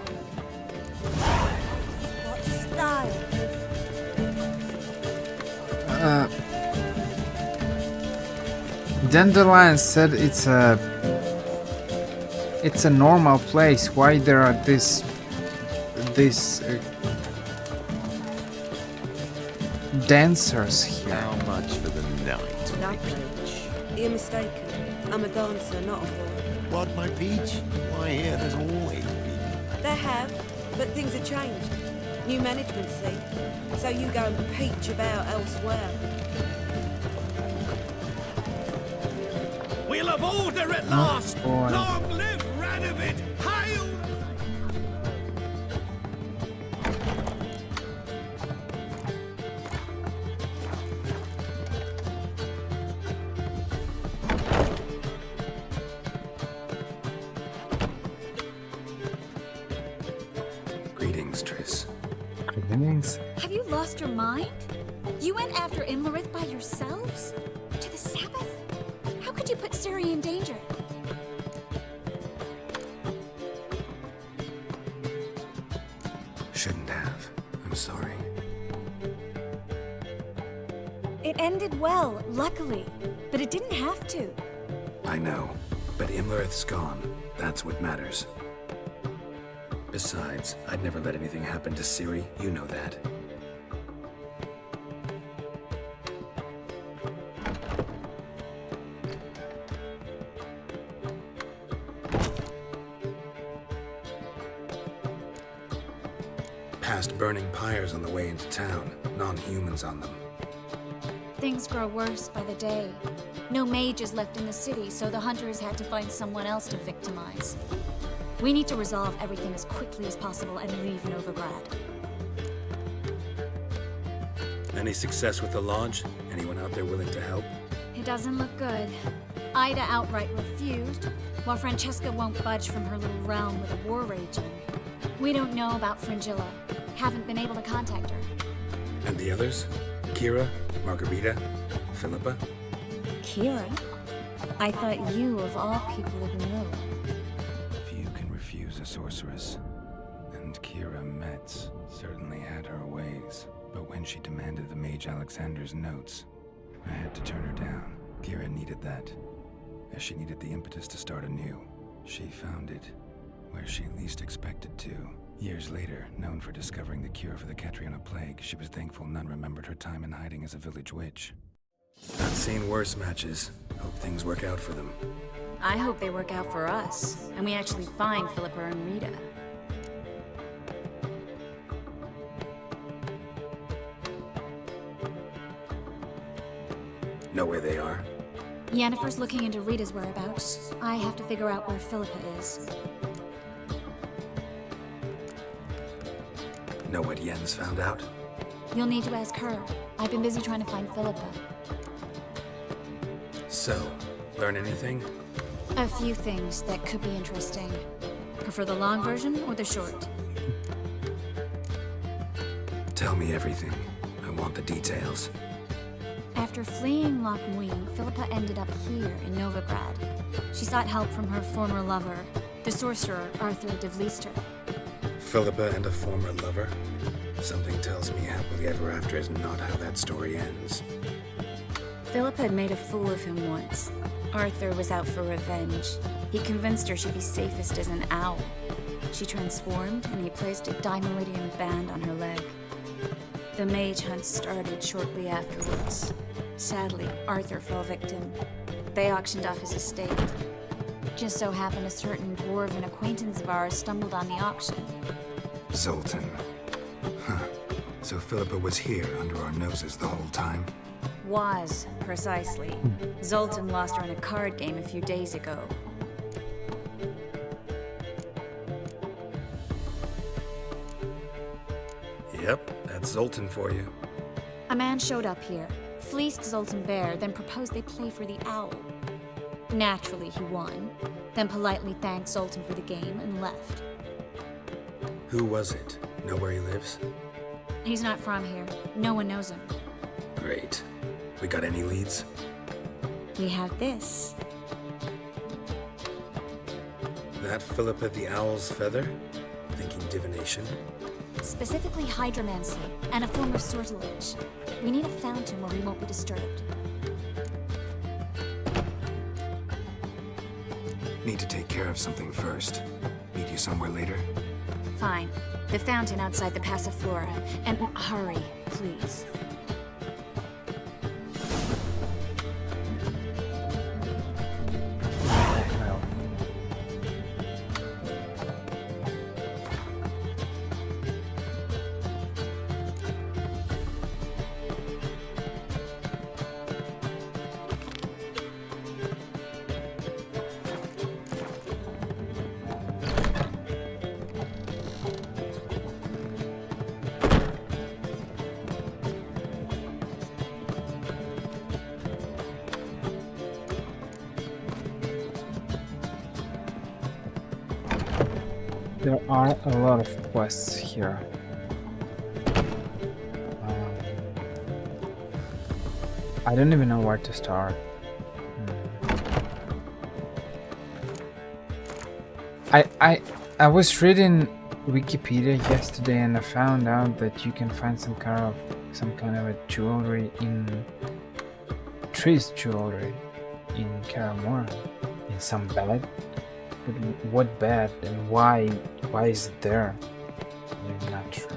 What style? Dandelion said it's a normal place. Why there are this dancers here? How much for the night? Nothing. You're mistaken. I'm a dancer, not a whore. What, my peach? Why, here there's always been. There have, but things have changed. New management, see? So you go and peach about elsewhere. We'll have order at last! boy. Long live Radovid! Hail! Greetings, Triss. Greetings. Have you lost your mind? You went after Imlerith by yourselves? To the Sabbath? How could you put Ciri in danger? Shouldn't have. I'm sorry. It ended well, luckily. But it didn't have to. I know, but Imlerith's gone. That's what matters. Besides, I'd never let anything happen to Ciri. You know that. Past burning pyres on the way into town. Non-humans on them. Things grow worse by the day. No mages left in the city, so the hunters had to find someone else to victimize. We need to resolve everything as quickly as possible and leave Novigrad. Any success with the Lodge? Anyone out there willing to help? It doesn't look good. Ida outright refused, while Francesca won't budge from her little realm with a war raging. We don't know about Fringilla. Haven't been able to contact her. And the others? Kira? Margarita? Philippa? Kira? I thought you, of all people, would know. Few can refuse a sorceress. And Kira Metz certainly had her ways. But when she demanded the Mage Alexander's notes, I had to turn her down. Kira needed that, as she needed the impetus to start anew. She found it where she least expected to. Years later, known for discovering the cure for the Catriona plague, she was thankful none remembered her time in hiding as a village witch. I've seen worse matches. Hope things work out for them. I hope they work out for us, and we actually find Philippa and Rita. Know where they are? Yennefer's looking into Rita's whereabouts. I have to figure out where Philippa is. Know what Yen's found out? You'll need to ask her. I've been busy trying to find Philippa. So, learn anything? A few things that could be interesting. Prefer the long version or the short? Tell me everything. I want the details. After fleeing Loch Muin, Philippa ended up here in Novigrad. She sought help from her former lover, the sorcerer Arthur de Vlister. Philippa and a former lover? Something tells me happily ever after is not how that story ends. Philippa had made a fool of him once. Arthur was out for revenge. He convinced her she'd be safest as an owl. She transformed, and he placed a Dimeridian band on her leg. The mage hunt started shortly afterwards. Sadly, Arthur fell victim. They auctioned off his estate. Just so happened a certain dwarven acquaintance of ours stumbled on the auction. Zoltan. Huh. So Philippa was here under our noses the whole time? Was, precisely. Zoltan lost her in a card game a few days ago. Yep, that's Zoltan for you. A man showed up here, fleeced Zoltan bare, then proposed they play for the owl. Naturally, he won, then politely thanked Zoltan for the game and left. Who was it? Know where he lives? He's not from here. No one knows him. Great. We got any leads? We have this. That Philippa the Owl's feather? Thinking divination? Specifically hydromancy and a form of sortilege. We need a fountain where we won't be disturbed. Need to take care of something first. Meet you somewhere later? Fine. The fountain outside the Passiflora. And hurry, please. There are a lot of quests here. I don't even know where to start. I was reading Wikipedia yesterday and I found out that you can find some kind of a jewelry in Triss jewelry in Kaer Morhen in some bed. But what bed and why is it there? I'm not sure.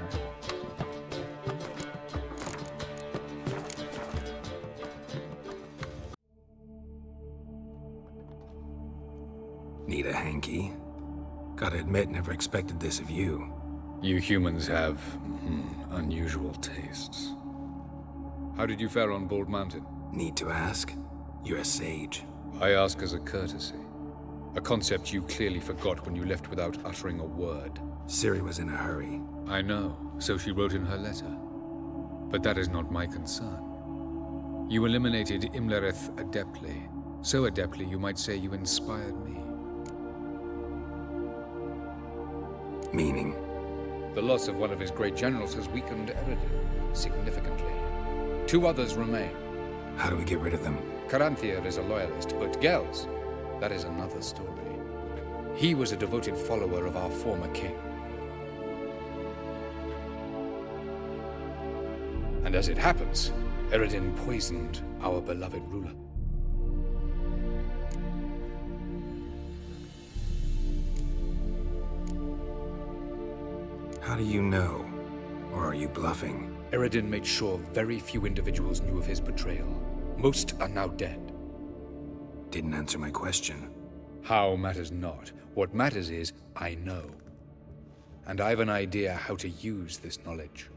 Need a hanky? Gotta admit, never expected this of you. You humans have unusual tastes. How did you fare on Bald Mountain? Need to ask? You're a sage. I ask as a courtesy. A concept you clearly forgot when you left without uttering a word. Ciri was in a hurry. I know, so she wrote in her letter. But that is not my concern. You eliminated Imlerith adeptly. So adeptly you might say you inspired me. Meaning? The loss of one of his great generals has weakened Eredin significantly. 2 others remain. How do we get rid of them? Caranthir is a loyalist, but Gels, that is another story. He was a devoted follower of our former king. And as it happens, Eredin poisoned our beloved ruler. How do you know? Or are you bluffing? Eredin made sure very few individuals knew of his betrayal. Most are now dead. Didn't answer my question. How matters not. What matters is, I know. And I've an idea how to use this knowledge.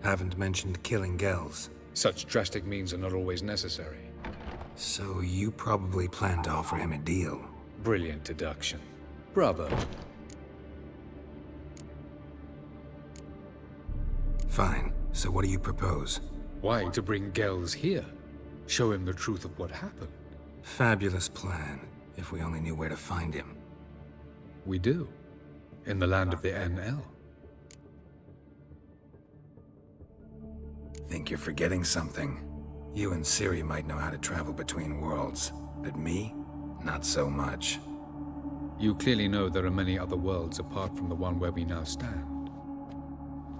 Haven't mentioned killing Gels. Such drastic means are not always necessary. So you probably plan to offer him a deal. Brilliant deduction. Bravo. Fine. So what do you propose? Why, to bring Gels here. Show him the truth of what happened. Fabulous plan, if we only knew where to find him. We do. In the land of the NL. Think you're forgetting something. You and Ciri might know how to travel between worlds, but me? Not so much. You clearly know there are many other worlds apart from the one where we now stand.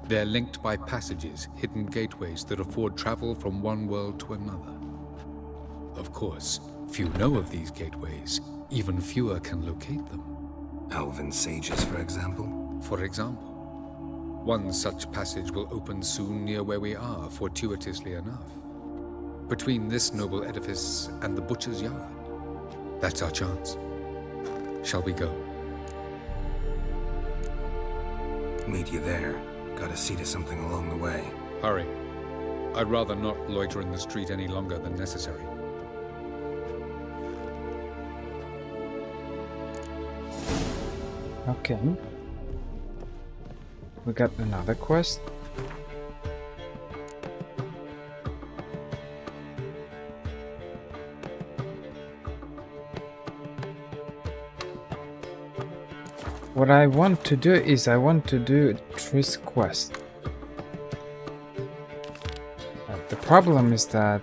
They're linked by passages, hidden gateways that afford travel from one world to another. Of course, few know of these gateways. Even fewer can locate them. Elven sages, for example? For example. One such passage will open soon near where we are, fortuitously enough. Between this noble edifice and the butcher's yard. That's our chance. Shall we go? Meet you there. Gotta see to something along the way. Hurry. I'd rather not loiter in the street any longer than necessary. Okay. We got another quest. What I want to do is I want to do Triss quest. The problem is that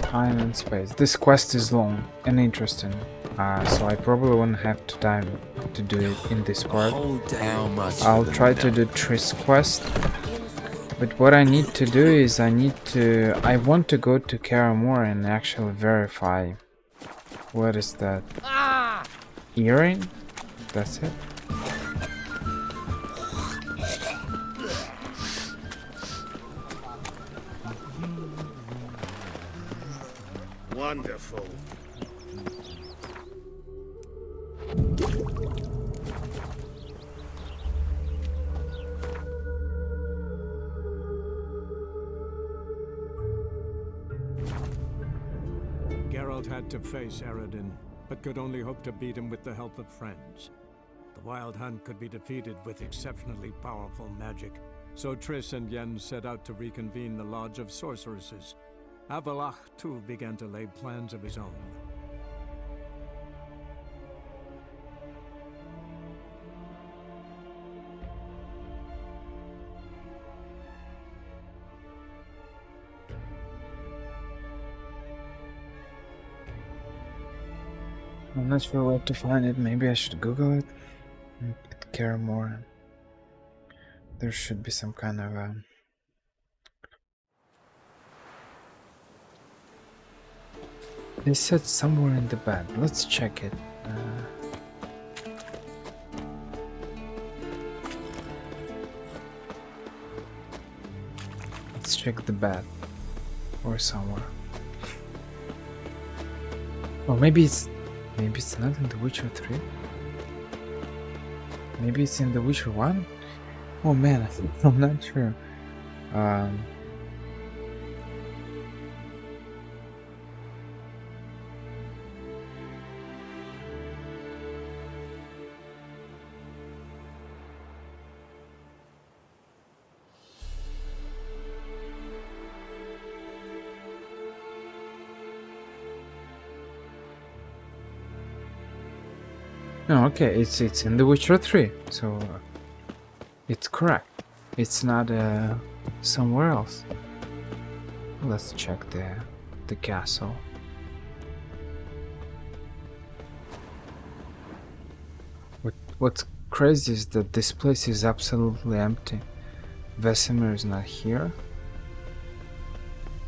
time and space. This quest is long and interesting, so I probably won't have time to do it in this part. I'll try to do Triss quest. But what I need to do is I want to go to Kaer Morhen and actually verify. What is that? Earring? That's it? Wonderful. Geralt had to face Eredin, but could only hope to beat him with the help of friends. The Wild Hunt could be defeated with exceptionally powerful magic, so Triss and Yen set out to reconvene the Lodge of Sorceresses. Avalach, too, began to lay plans of his own. I'm not sure where to find it. Maybe I should Google it. Kaer Morhen. There should be some kind of They said somewhere in the bed. Let's check it. Let's check the bed. Or somewhere. Or maybe it's not in The Witcher 3. Maybe it's in The Witcher 1? Oh man, I'm not sure. No, okay, it's in The Witcher 3, so it's correct. It's not somewhere else. Let's check the castle. What's crazy is that this place is absolutely empty. Vesemir is not here.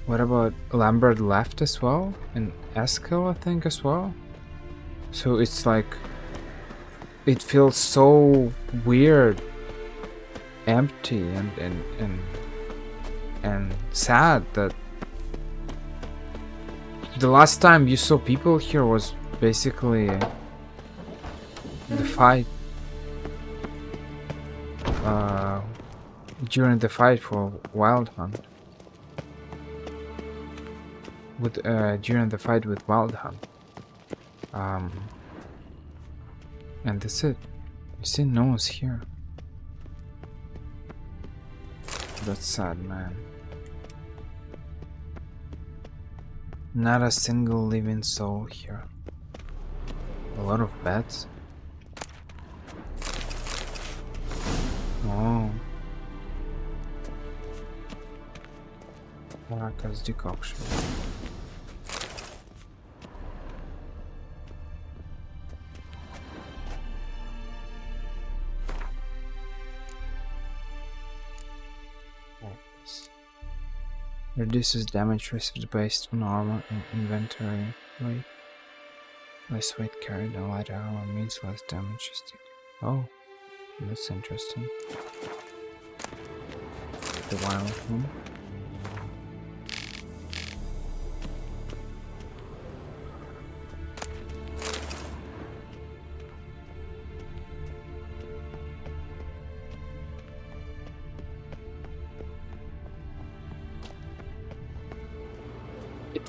What about Lambert left as well? And Eskel, I think, as well? So it's like... It feels so weird, empty, and sad that the last time you saw people here was basically the fight. During the fight for Wild Hunt. During the fight with Wild Hunt. And that's it. You see, no one's here. That's sad, man. Not a single living soul here. A lot of beds. Oh. Maracas decoction. Reduces damage received based on armor and inventory weight. Less weight carried and lighter armor means less damage. Oh, that's interesting. The wild one.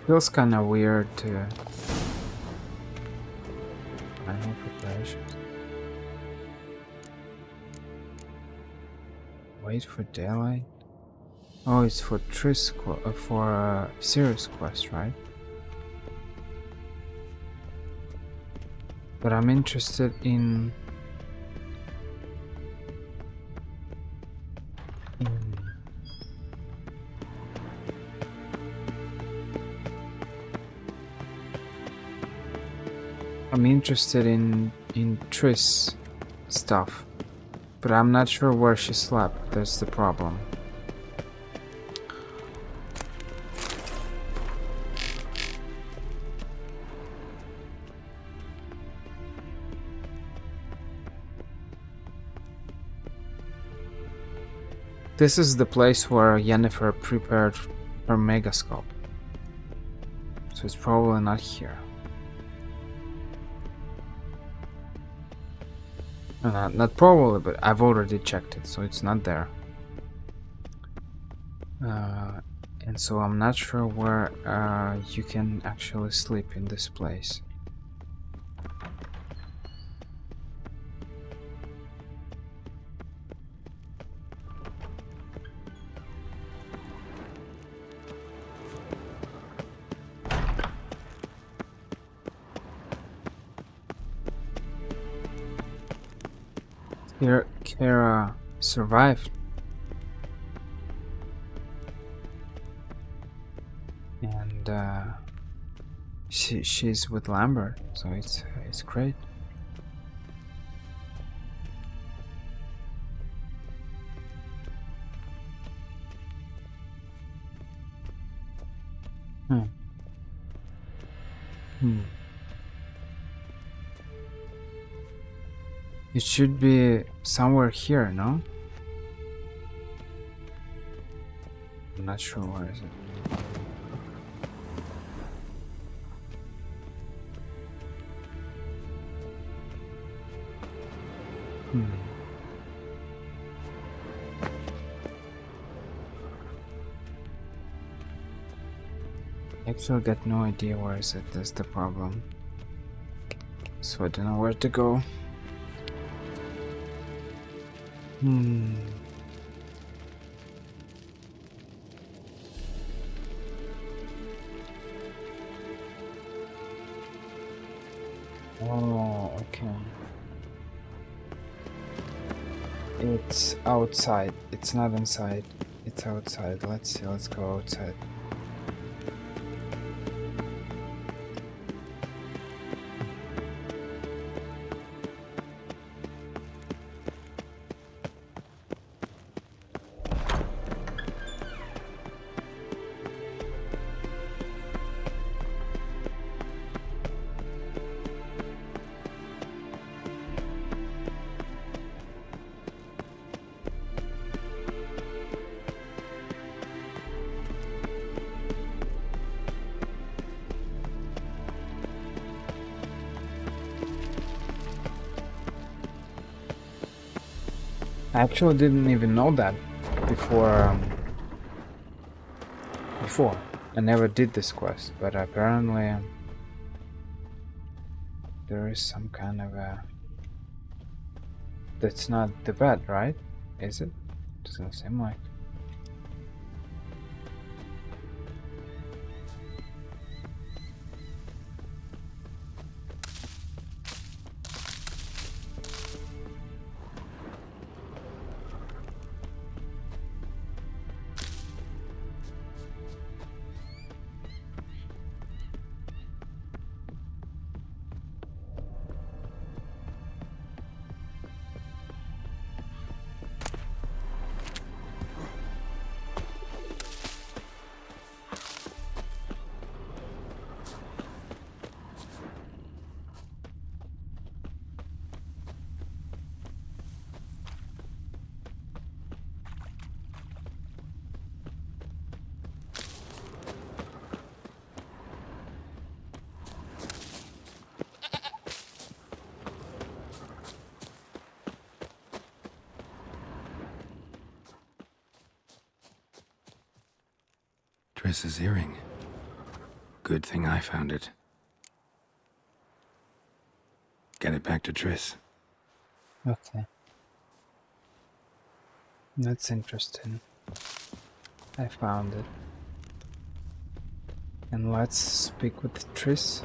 Feels kind of weird to final preparations. Wait for daylight. Oh, it's for Triss for Ciri's quest, right? But I'm interested in Triss stuff, but I'm not sure where she slept. That's the problem. This is the place where Yennefer prepared her megascope, so it's probably not here. Not probably, but I've already checked it, so it's not there. And so I'm not sure where you can actually sleep in this place. Kara survived. And she's with Lambert, so it's great. It should be somewhere here, no? I'm not sure where is it. Actually got no idea where is it, that's the problem. So I don't know where to go. Oh, okay. It's outside. It's not inside. It's outside. Let's see. Let's go outside. I actually didn't even know that before. I never did this quest, but apparently there is some kind of a... That's not the bed, right? Is it? Doesn't seem like. Triss's earring. Good thing I found it. Get it back to Triss. Okay. That's interesting. I found it. And let's speak with Triss.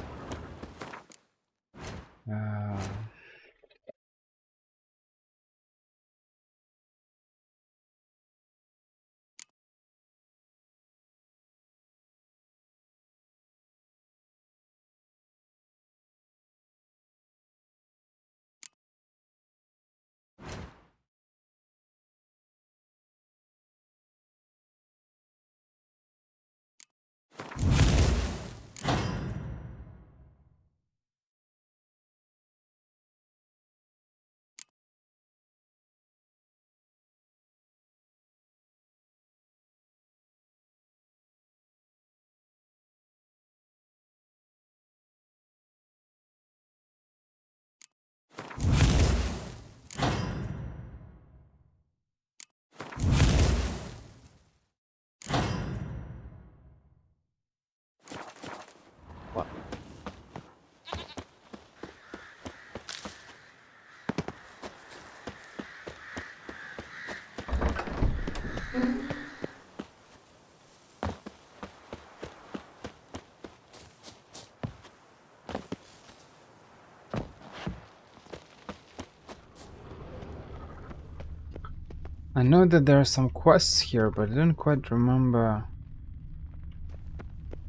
I know that there are some quests here, but I don't quite remember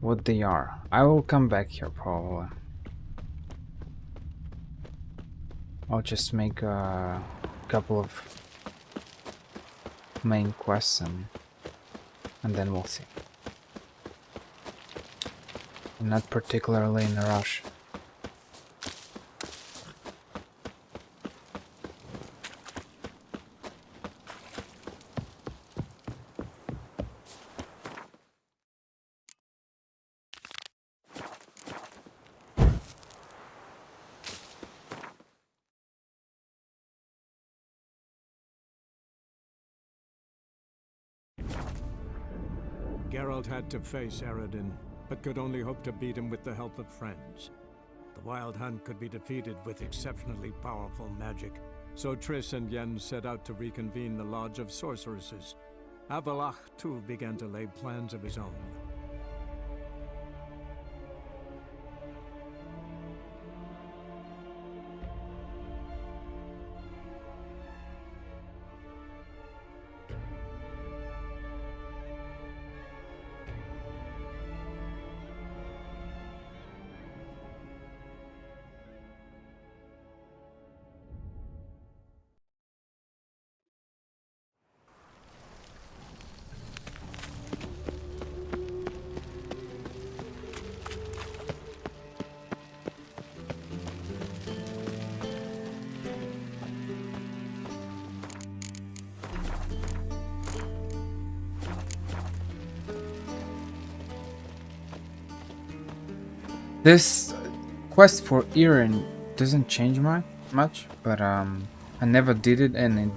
what they are. I will come back here probably. I'll just make a couple of main quests and then we'll see. I'm not particularly in a rush. Geralt had to face Eredin, but could only hope to beat him with the help of friends. The Wild Hunt could be defeated with exceptionally powerful magic, so Triss and Yen set out to reconvene the Lodge of Sorceresses. Avalach, too, began to lay plans of his own. This quest for Irin doesn't change much, but I never did it and it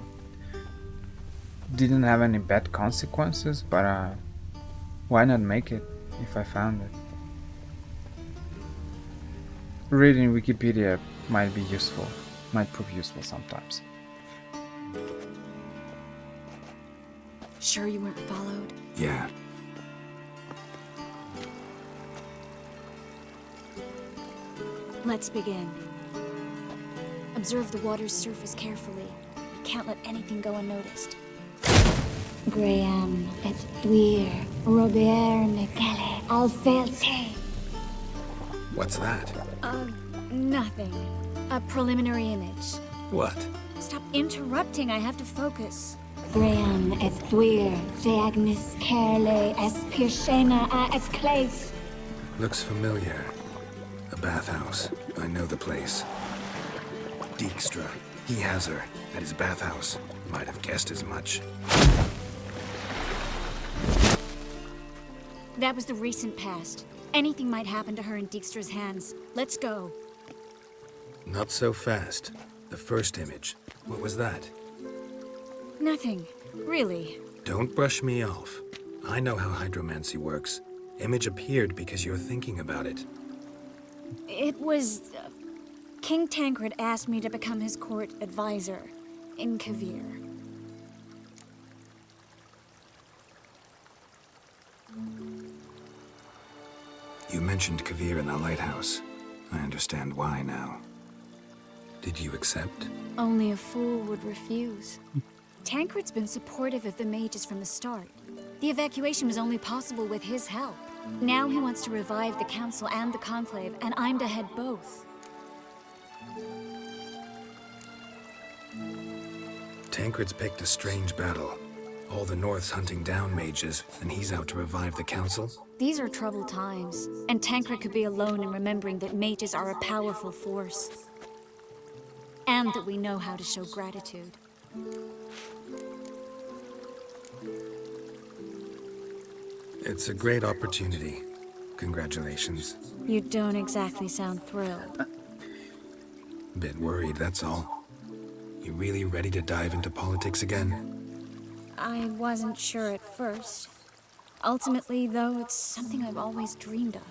didn't have any bad consequences, but why not make it if I found it? Reading Wikipedia might be useful, might prove useful sometimes. Sure you weren't followed? Yeah. Let's begin. Observe the water's surface carefully. We can't let anything go unnoticed. Graham et Dwyer, Robert Nekele, Alfelte. What's that? Nothing. A preliminary image. What? Stop interrupting, I have to focus. Graham et Dwyer, de Agnes Kerle, es Pirshena a es Claes. Looks familiar. A bathhouse. I know the place. Dijkstra. He has her at his bathhouse. Might have guessed as much. That was the recent past. Anything might happen to her in Dijkstra's hands. Let's go. Not so fast. The first image. What was that? Nothing. Really. Don't brush me off. I know how hydromancy works. Image appeared because you're thinking about it. It was... King Tancred asked me to become his court advisor in Kaer. You mentioned Kaer in the lighthouse. I understand why now. Did you accept? Only a fool would refuse. Tancred's been supportive of the mages from the start. The evacuation was only possible with his help. Now he wants to revive the Council and the Conclave, and I'm to head both. Tancred's picked a strange battle. All the North's hunting down mages, and he's out to revive the Council? These are troubled times, and Tancred could be alone in remembering that mages are a powerful force. And that we know how to show gratitude. It's a great opportunity. Congratulations. You don't exactly sound thrilled. Bit worried, that's all. You really ready to dive into politics again? I wasn't sure at first. Ultimately, though, it's something I've always dreamed of.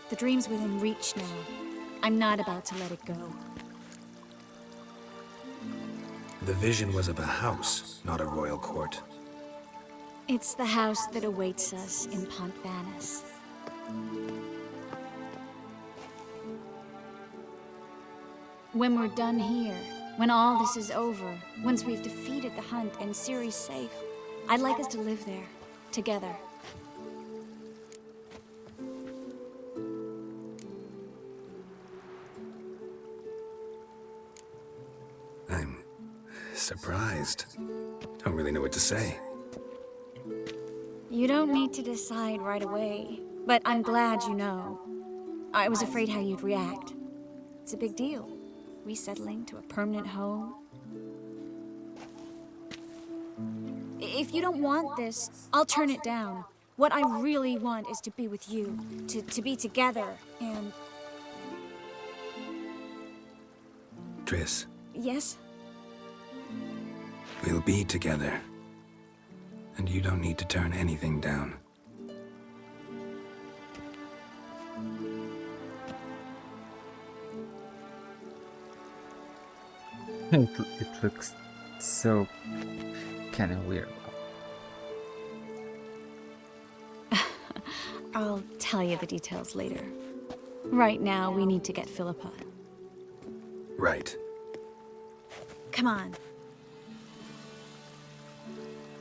The dream's within reach now. I'm not about to let it go. The vision was of a house, not a royal court. It's the house that awaits us in Pont Vanis. When we're done here, When all this is over, once we've defeated the hunt and Ciri's safe, I'd like us to live there, together. I'm surprised. Don't really know what to say. You don't need to decide right away, but I'm glad you know. I was afraid how you'd react. It's a big deal. Resettling to a permanent home. If you don't want this, I'll turn it down. What I really want is to be with you, to be together, and... Triss, Yes? we'll be together. And you don't need to turn anything down. It looks so kind of weird. I'll tell you the details later. Right now, we need to get Philippa. Right. Come on.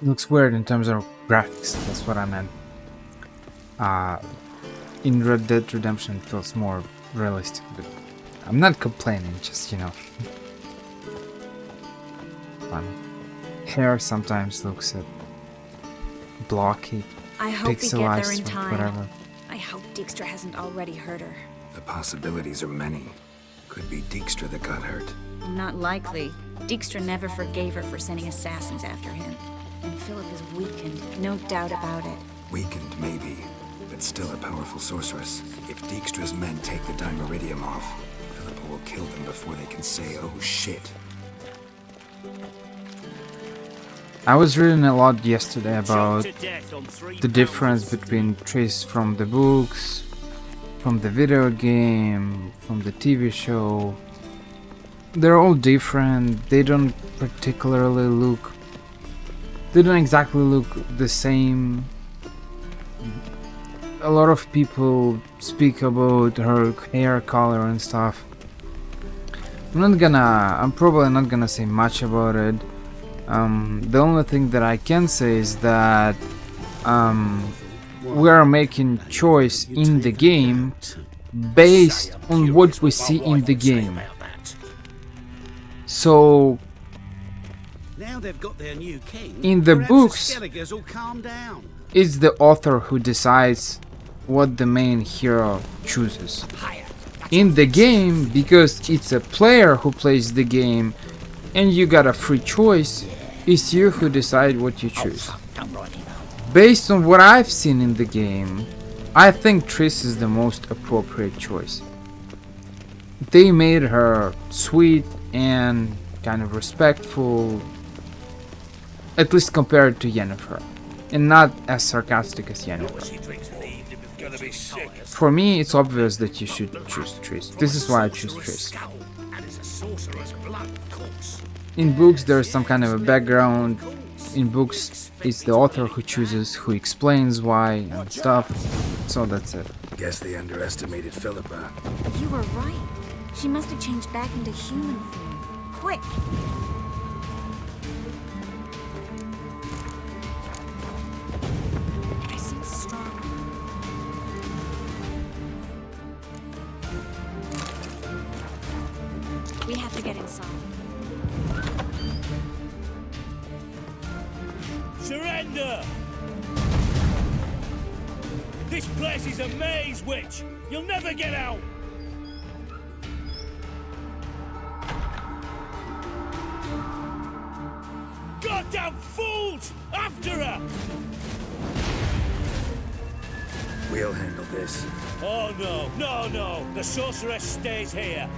It looks weird in terms of graphics, that's what I meant. In Red Dead Redemption it feels more realistic, but I'm not complaining, just, you know. Fun. Hair sometimes looks blocky, I hope we get there pixelized, in time. whatever. I hope Dijkstra hasn't already hurt her. The possibilities are many. Could be Dijkstra that got hurt. Not likely. Dijkstra never forgave her for sending assassins after him. And Philip is weakened, no doubt about it. Weakened, maybe, but still a powerful sorceress. If Dijkstra's men take the Dimeridium off, Philippa will kill them before they can say, oh shit. I was reading a lot yesterday about the difference between Triss from the books, from the video game, from the TV show. They're all different. They don't particularly look... They don't exactly look the same. A lot of people speak about her hair color and stuff. I'm probably not gonna say much about it. The only thing that I can say is that we are making choice in the game based on what we see in the game. So Now they've got their new king. in the perhaps books, Skelligers will calm down. it's the author who decides what the main hero chooses. In the game, because it's a player who plays the game and you got a free choice, it's you who decide what you choose. Based on what I've seen in the game, I think Triss is the most appropriate choice. They made her sweet and kind of respectful, at least compared to Yennefer, and not as sarcastic as Yennefer. For me, it's obvious that you should choose Triss. This is why I choose Triss. In books, there's some kind of a background. In books, it's the author who chooses, who explains why and stuff. So that's it. Guess they underestimated Philippa. You were right. She must have changed back into human form. Quick! I sense strong. We have to get inside. Surrender! This place is a maze, witch! You'll never get out! Goddamn fools! After her! We'll handle this. Oh no, no, no! The sorceress stays here!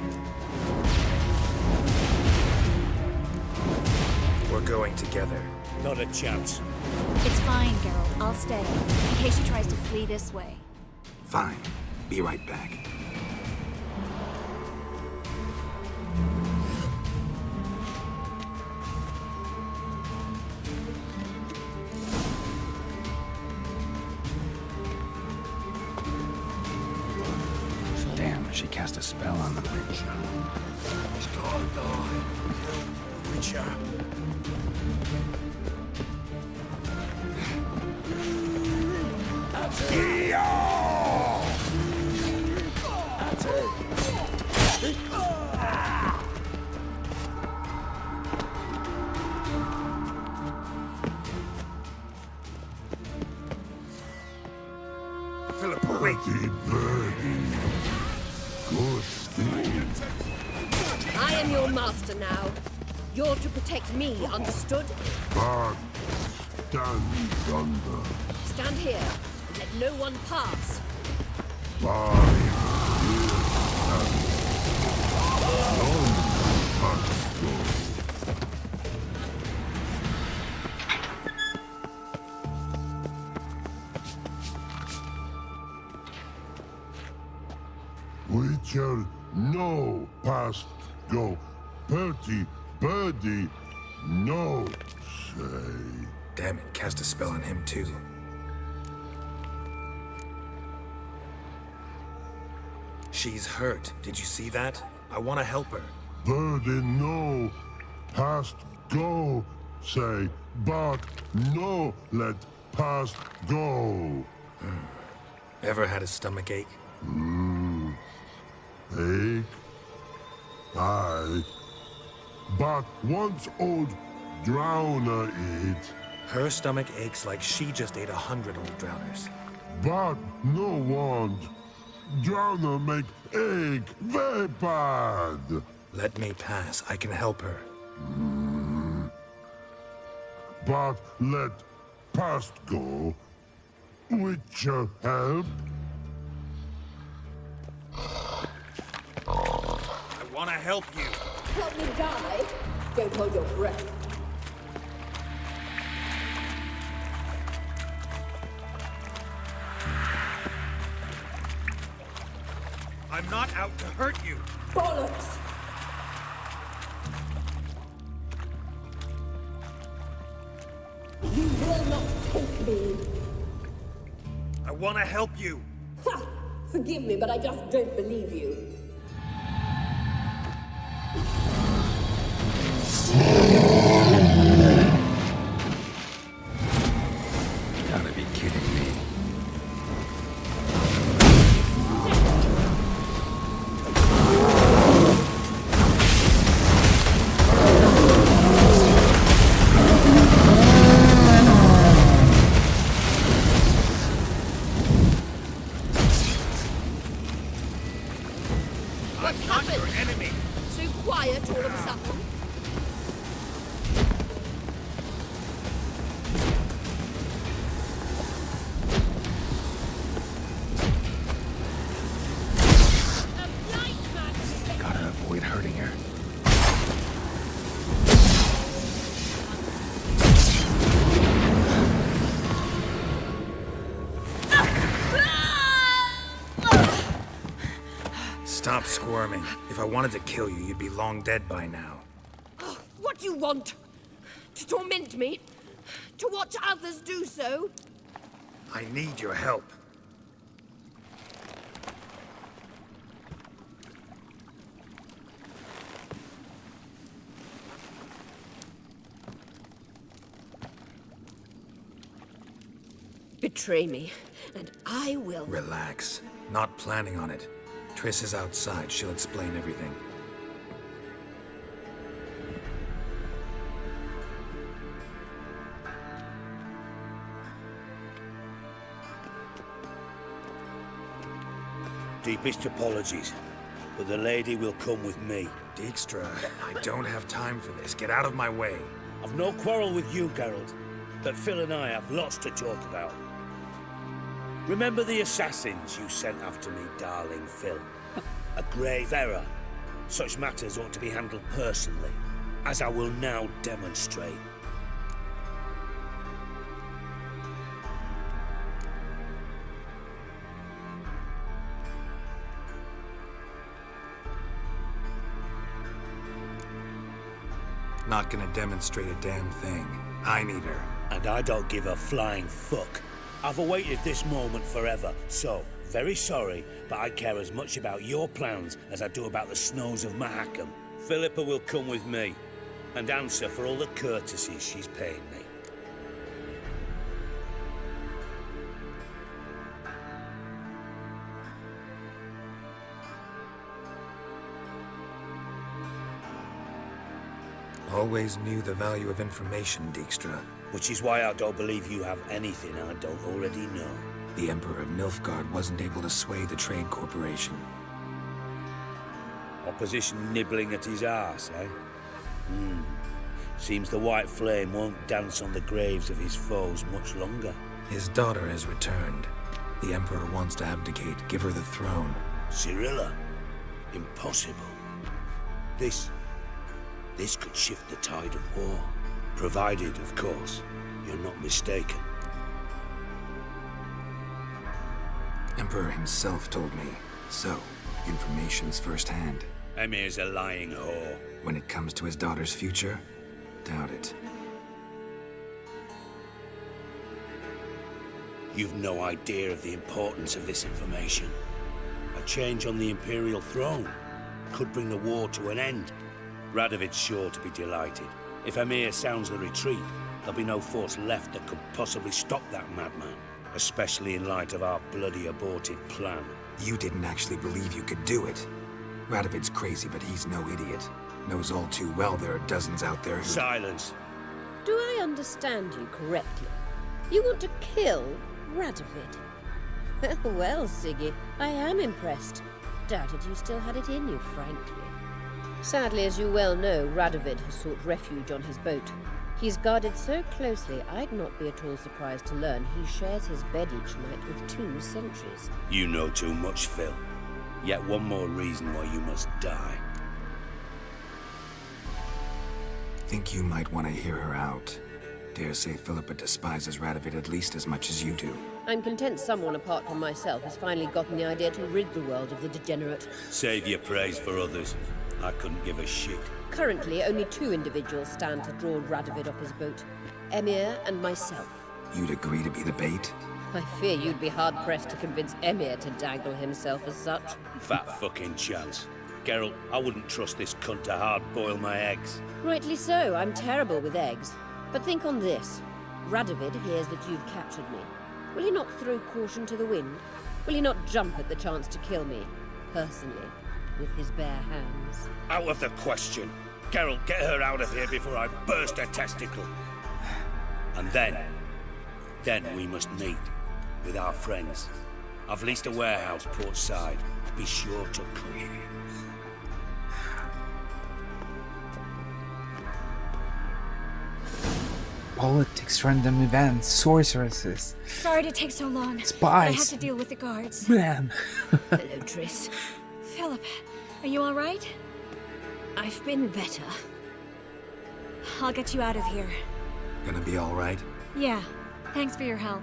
We're going together. Not a chance. It's fine, Geralt. I'll stay, in case she tries to flee this way. Fine. Be right back. Damn, she cast a a spell on them. Witcher. Philip, wait! I am your master now. You're to protect me, understood? But stand under. Stand here. Let no one pass. Witcher, no past go. Bertie, birdie, no say. Damn it, cast a spell on him too. She's hurt. Did you see that? I want to help her. Birdie, no past go say. But no let past go. Ever had a stomach ache? Ache? Aye. But once old drowner eat. Her stomach aches like she just ate 100 old drowners. But no want. Drowner make ache very bad. Let me pass. I can help her. But let past go. Witcher help. I want to help you. Help me die. Don't hold your breath. I'm not out to hurt you. Bollocks! You will not take me. I want to help you. Ha! Forgive me, but I just don't believe you. Gotta be kidding me. What's happened? Your enemy. So quiet all of a sudden. Gotta avoid hurting her. Stop squirming. If I wanted to kill you, you'd be long dead by now. What do you want? To torment me? To watch others do so? I need your help. Betray me, and I will... Relax. Not planning on it. Triss is outside. She'll explain everything. Deepest apologies, but the lady will come with me. Dijkstra, I don't have time for this. Get out of my way. I've no quarrel with you, Geralt, but Phil and I have lots to talk about. Remember the assassins you sent after me, darling Phil? A grave error. Such matters ought to be handled personally, as I will now demonstrate. Not gonna demonstrate a damn thing. I need her. And I don't give a flying fuck. I've awaited this moment forever, so very sorry, but I care as much about your plans as I do about the snows of Mahakam. Philippa will come with me and answer for all the courtesies she's paid me. Always knew the value of information, Dijkstra. Which is why I don't believe you have anything I don't already know. The Emperor of Nilfgaard wasn't able to sway the Trade Corporation. Opposition nibbling at his arse, eh? Seems the White Flame won't dance on the graves of his foes much longer. His daughter has returned. The Emperor wants to abdicate, give her the throne. Cirilla? Impossible. This could shift the tide of war. Provided, of course, you're not mistaken. Emperor himself told me. So, information's firsthand. Emir's a lying whore. When it comes to his daughter's future, doubt it. You've no idea of the importance of this information. A change on the Imperial throne could bring the war to an end. Radovid's sure to be delighted. If Emir sounds the retreat, there'll be no force left that could possibly stop that madman. Especially in light of our bloody aborted plan. You didn't actually believe you could do it. Radovid's crazy, but he's no idiot. Knows all too well there are dozens out there who— Silence! Do I understand you correctly? You want to kill Radovid? Well, Siggy, I am impressed. Doubted you still had it in you, frankly. Sadly, as you well know, Radovid has sought refuge on his boat. He's guarded so closely, I'd not be at all surprised to learn he shares his bed each night with 2 sentries. You know too much, Phil. Yet one more reason why you must die. Think you might want to hear her out. Dare say Philippa despises Radovid at least as much as you do. I'm content someone apart from myself has finally gotten the idea to rid the world of the degenerate. Save your praise for others. I couldn't give a shit. Currently, only 2 individuals stand to draw Radovid off his boat. Emir and myself. You'd agree to be the bait? I fear you'd be hard-pressed to convince Emir to dangle himself as such. Fat fucking chance. Geralt, I wouldn't trust this cunt to hard-boil my eggs. Rightly so, I'm terrible with eggs. But think on this. Radovid hears that you've captured me. Will he not throw caution to the wind? Will he not jump at the chance to kill me, personally, with his bare hands? Out of the question. Geralt, get her out of here before I burst a testicle. And then we must meet with our friends. I've leased a warehouse portside. Be sure to come. Politics, random events, sorceresses. Sorry to take so long. Spies. But I had to deal with the guards. Man. Hello, Triss. Philip, are you all right? I've been better. I'll get you out of here. Gonna be all right? Yeah. Thanks for your help.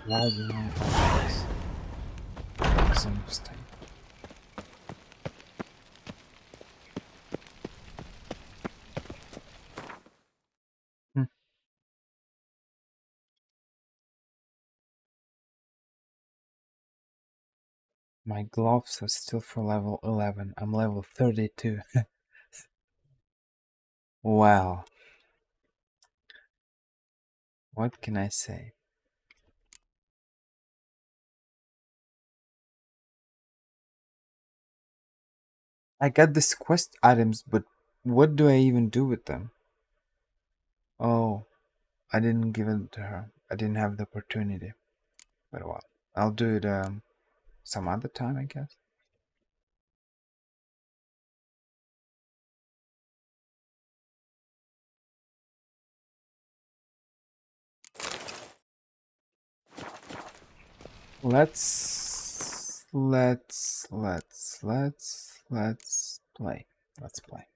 Why do you know about this? It's interesting. My gloves are still for level 11. I'm level 32. Well, what can I say? I got these quest items, but what do I even do with them? Oh, I didn't give it to her. I didn't have the opportunity. But well, I'll do it some other time, I guess. Let's play. Let's play.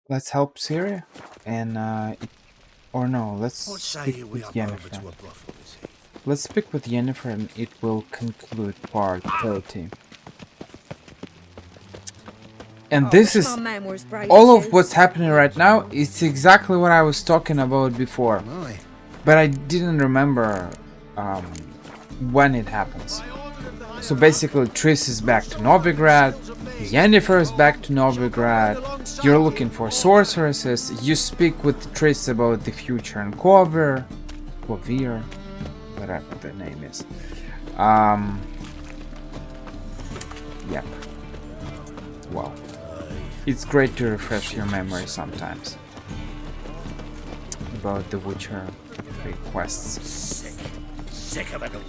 let's help Ciri, and or no, let's What say speak we with hop over Yennefer. to a brothel this evening? Let's speak with Yennefer, and it will conclude part 30. And this is all of what's happening right now. It's exactly what I was talking about before, but I didn't remember when it happens. So basically, Triss is back to Novigrad, Yennefer is back to Novigrad, you're looking for sorceresses, you speak with Triss about the future in Kovir, whatever the name is. Yep. Well, it's great to refresh your memory sometimes about the Witcher 3 quests. Sick of it all.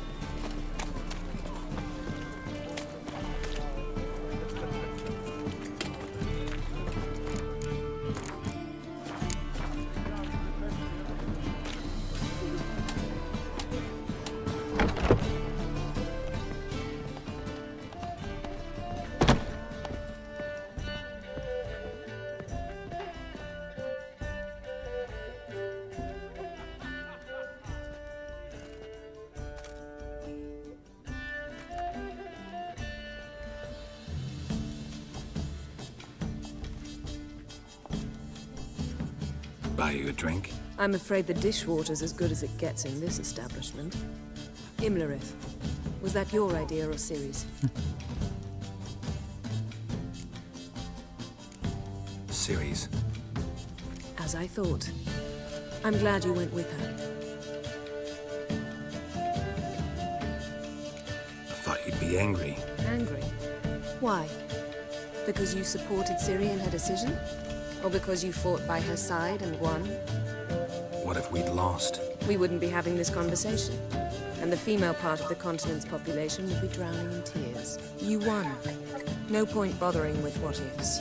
Buy you a drink? I'm afraid the dishwater's as good as it gets in this establishment. Imlerith, was that your idea or Ciri's? Ciri's. As I thought. I'm glad you went with her. I thought you'd be angry. Angry? Why? Because you supported Ciri in her decision? Or because you fought by her side and won? What if we'd lost? We wouldn't be having this conversation. And the female part of the continent's population would be drowning in tears. You won. No point bothering with what ifs.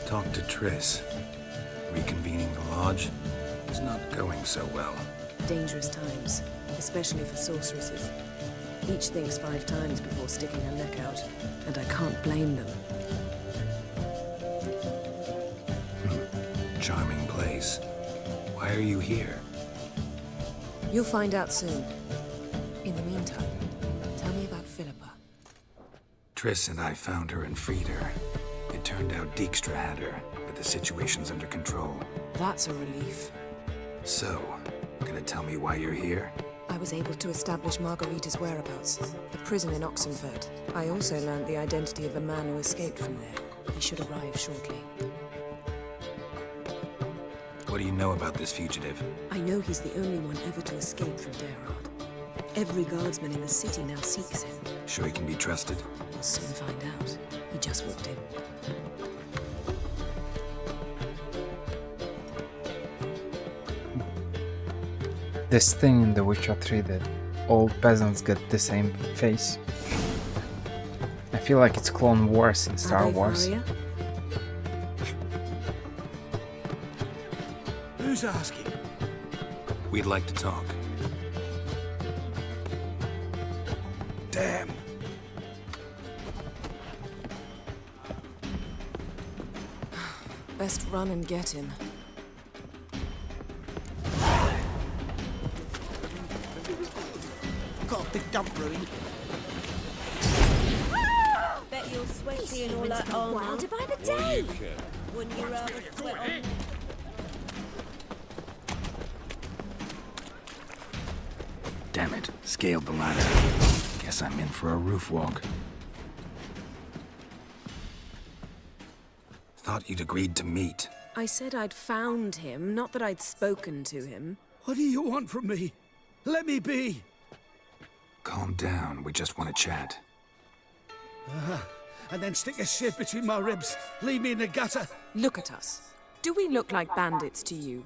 Talk to Triss. Reconvening the lodge. It's not going so well. Dangerous times, especially for sorceresses. Each thinks 5 times before sticking her neck out, and I can't blame them. Charming place. Why are you here? You'll find out soon. In the meantime, tell me about Philippa. Triss and I found her and freed her. It turned out Dijkstra had her, but the situation's under control. That's a relief. So, gonna tell me why you're here? I was able to establish Margarita's whereabouts, the prison in Oxenfurt. I also learned the identity of the man who escaped from there. He should arrive shortly. What do you know about this fugitive? I know he's the only one ever to escape from Daerard. Every guardsman in the city now seeks him. Sure he can be trusted? We'll soon find out. He just walked in. This thing in The Witcher 3 that all peasants get the same face. I feel like it's Clone Wars in Star Wars. Who's asking? We'd like to talk. Damn. Best run and get him. Got a big dump brewing. Bet you're sweaty and all that armor. Wilder by the day. Wouldn't you rather sweat on? Damn it, scaled the ladder. Guess I'm in for a roof walk. Thought you'd agreed to meet. I said I'd found him, not that I'd spoken to him. What do you want from me? Let me be. Calm down, we just want to chat. And then stick a sieve between my ribs. Leave me in the gutter. Look at us. Do we look like bandits to you?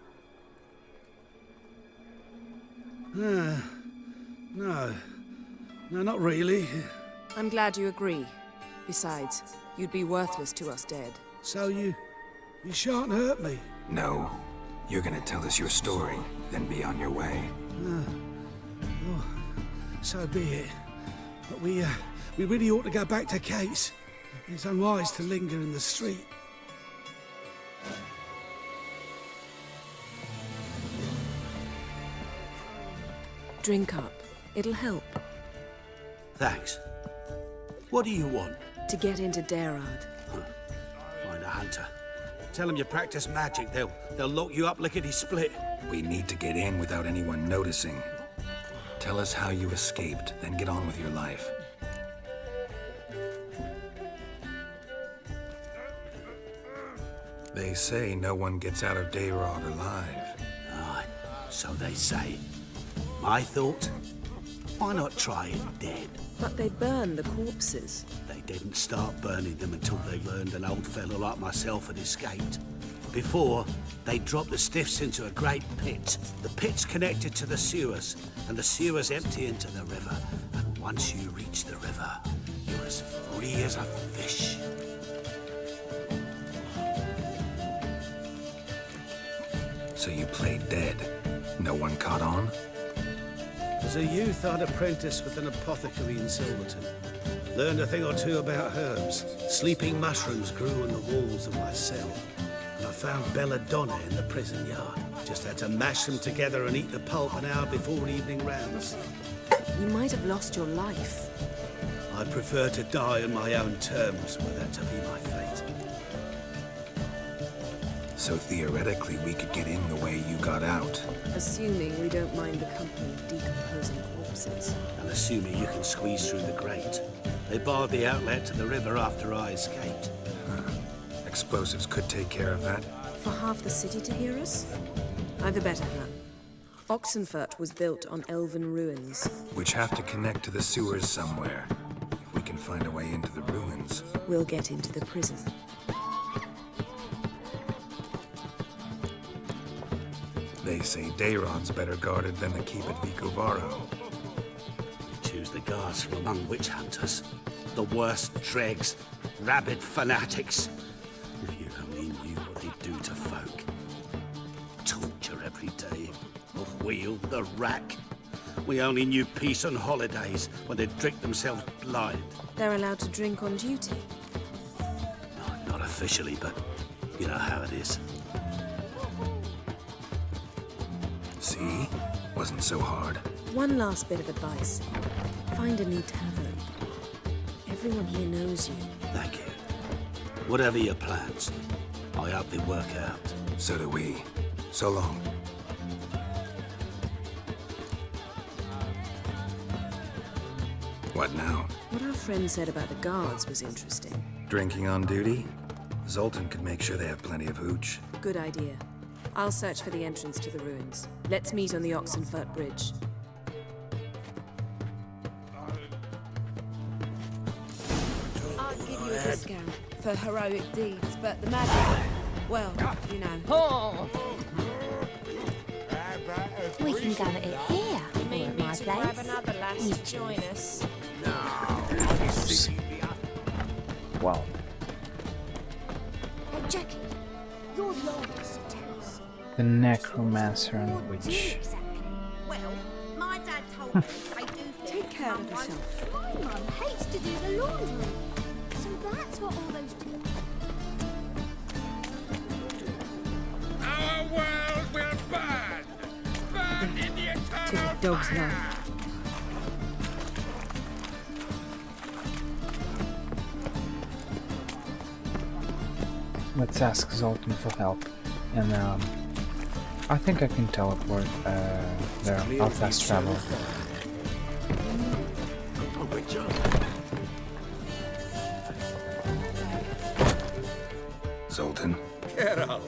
No. No, not really. I'm glad you agree. Besides, you'd be worthless to us dead. So you shan't hurt me? No. You're gonna tell us your story, then be on your way. So be it. But we really ought to go back to Kate's. It's unwise to linger in the street. Drink up. It'll help. Thanks. What do you want? To get into Daerad. Find a hunter. Tell them you practice magic. They'll lock you up lickety-split. We need to get in without anyone noticing. Tell us how you escaped, then get on with your life. They say no one gets out of Daerad alive. Aye, so they say. My thought? Why not try it dead? But they burn the corpses. They didn't start burning them until they learned an old fellow like myself had escaped. Before, they dropped the stiffs into a great pit. The pit's connected to the sewers, and the sewers empty into the river. And once you reach the river, you're as free as a fish. So you played dead. No one caught on? As a youth, I'd apprenticed with an apothecary in Silverton. Learned a thing or two about herbs. Sleeping mushrooms grew on the walls of my cell. And I found belladonna in the prison yard. Just had to mash them together and eat the pulp an hour before evening rounds. You might have lost your life. I'd prefer to die on my own terms, were that to be my fate. So theoretically, we could get in the way you got out. Assuming we don't mind the company of decomposing corpses. And assuming you can squeeze through the grate. They barred the outlet to the river after I escaped. Explosives could take care of that. For half the city to hear us? I've a better plan. Oxenfurt was built on elven ruins. Which have to connect to the sewers somewhere. If we can find a way into the ruins. We'll get into the prison. They say Daerad's better guarded than the keep at Vicovaro. Choose the guards from among witch hunters. The worst dregs, rabid fanatics. If you only knew what they do to folk. Torture every day. The wheel, the rack. We only knew peace on holidays when they'd drink themselves blind. They're allowed to drink on duty? Not officially, but you know how it is. See? Wasn't so hard. One last bit of advice. Find a new tavern. Everyone here knows you. Thank you. Whatever your plans, I hope they work out. So do we. So long. What now? What our friend said about the guards was interesting. Drinking on duty? Zoltan could make sure they have plenty of hooch. Good idea. I'll search for the entrance to the ruins. Let's meet on the Oxenfurt Bridge. I'd give you a discount for heroic deeds, but the magic, well, you know. We can go at it here, You or mean at me my to grab place. another lass to join us? Wow. Hey, Jackie, you're the oldest, so tell us. The Necromancer and What do Witch. exactly? Well, my dad told me they do things. Take care of yourself. My mum hates to do the laundry. So that's what all those do. Our world will burn! Burn in the To the eternal dog's fire! life. Let's ask Zoltan for help. And I think I can teleport there. I'll fast travel. Zoltan. Get out!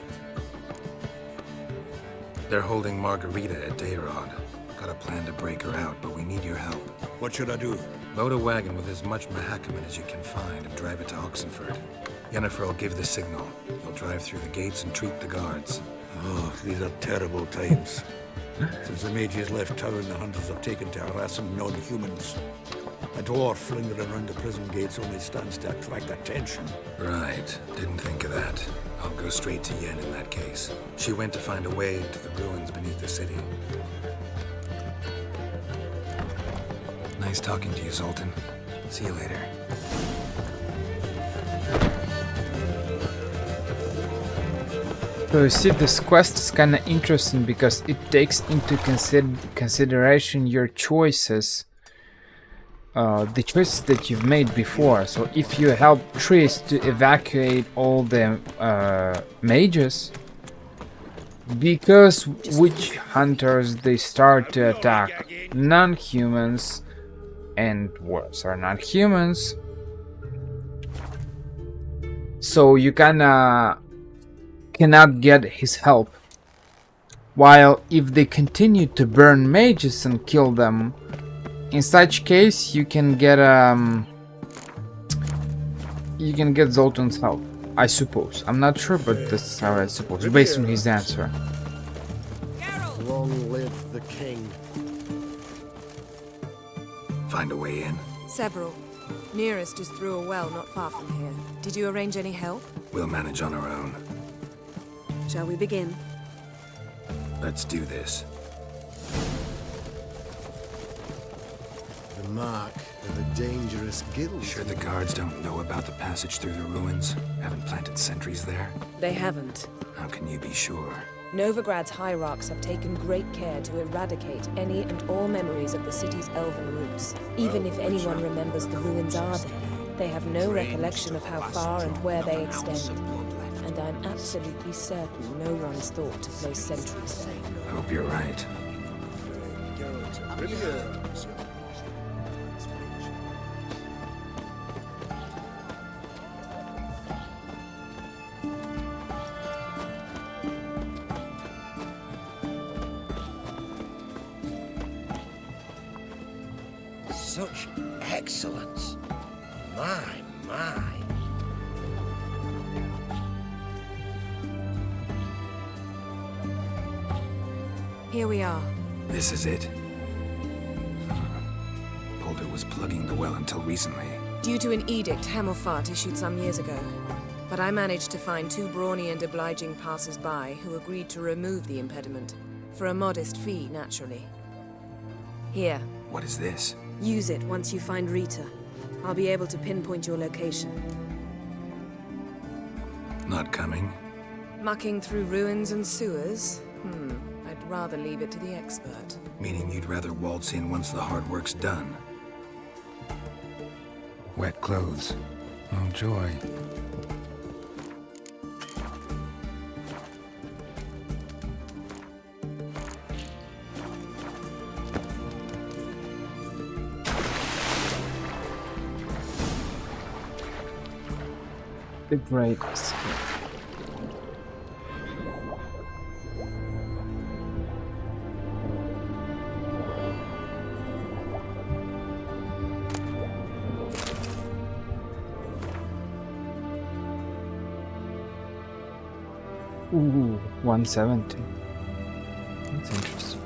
They're holding Margarita at Daerad. Got a plan to break her out, but we need your help. What should I do? Load a wagon with as much Mahakaman as you can find and drive it to Oxenfurt. Yennefer will give the signal. You'll drive through the gates and treat the guards. Oh, these are terrible times. Since the mages left town, the hunters have taken to harassing non-humans. A dwarf lingering around the prison gates only stands to attract attention. Right. Didn't think of that. I'll go straight to Yen in that case. She went to find a way into the ruins beneath the city. Nice talking to you, Zoltan. See you later. So you see, this quest is kind of interesting because it takes into consideration your choices, the choices that you've made before. So if you help Triss to evacuate all the mages, because witch hunters, they start to attack non-humans, and dwarves are not humans, so you cannot get his help. While if they continue to burn mages and kill them, in such case you can get Zoltan's help, I suppose. I'm not sure, but that's how I suppose, based on his answer. Long live the king. Find a way in? Several. Nearest is through a well not far from here. Did you arrange any help? We'll manage on our own. Shall we begin? Let's do this. The mark of a dangerous guild. Sure the guards don't know about the passage through the ruins? Haven't planted sentries there? They haven't. How can you be sure? Novigrad's hierarchs have taken great care to eradicate any and all memories of the city's elven roots. Even if anyone remembers the ruins are there, they have no recollection of how far and where they extend. And I'm absolutely certain no one's thought to place sentries there. Hope you're right. Such excellence. My. Here we are. This is it? Boulder was plugging the well until recently. Due to an edict Hemmelfart issued some years ago. But I managed to find two brawny and obliging passers-by who agreed to remove the impediment. For a modest fee, naturally. Here. What is this? Use it once you find Rita. I'll be able to pinpoint your location. Not coming? Mucking through ruins and sewers? I'd rather leave it to the expert. Meaning you'd rather waltz in once the hard work's done. Wet clothes. Oh, joy. The greatest. Ooh, 170. That's interesting.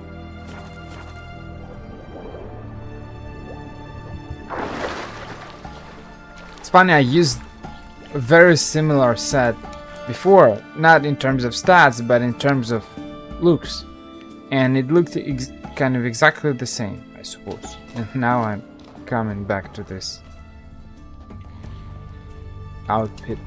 It's funny, I used a very similar set before, not in terms of stats, but in terms of looks. And it looked kind of exactly the same, I suppose. And now I'm coming back to this outfit.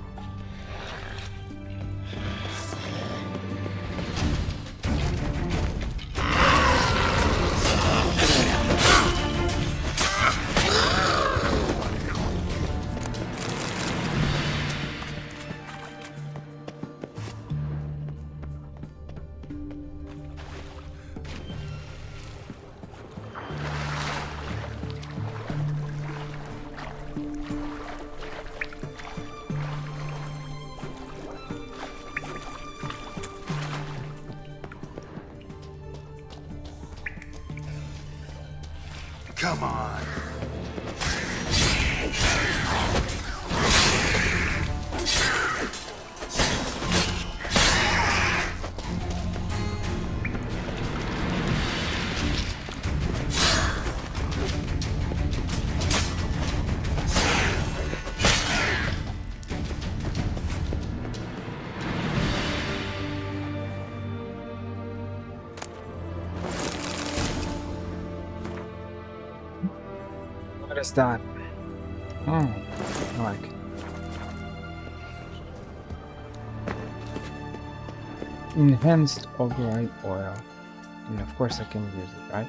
Come on. What is that? Oh, I like it. Enhanced Ogre Oil. And of course I can use it, right?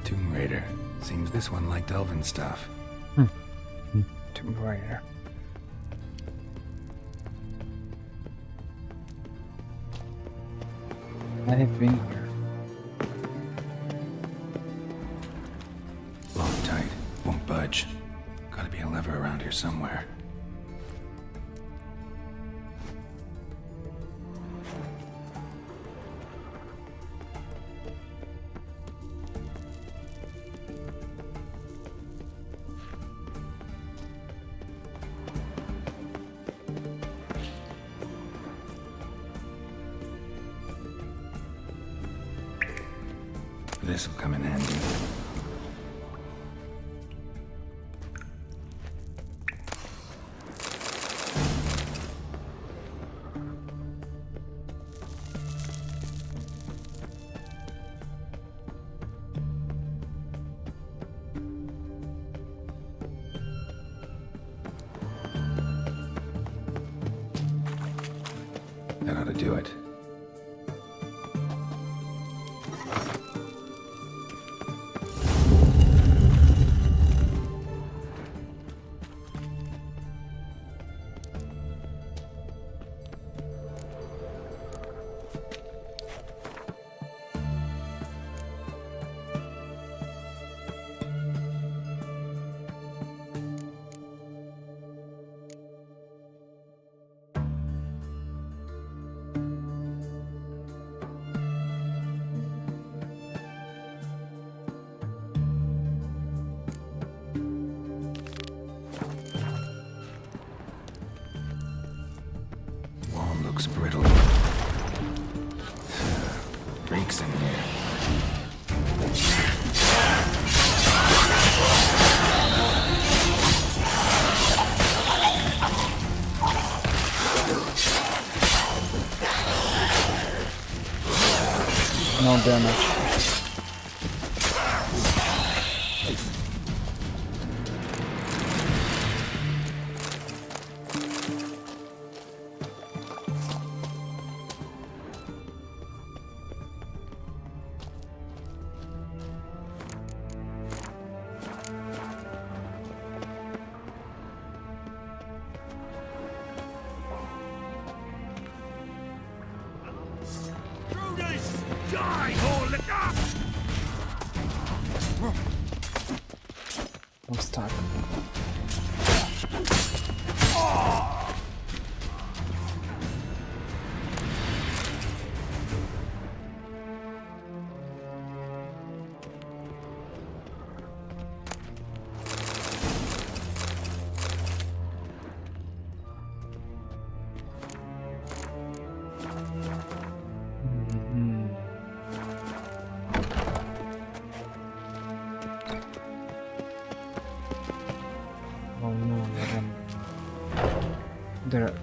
Tomb Raider. Seems this one liked elven stuff. Tomb Raider. I have been here. Locked tight. Won't budge. Gotta be a lever around here somewhere. This'll come in handy. That ought to do it. Looks brittle. Breaks in here. No damage. I'm stuck.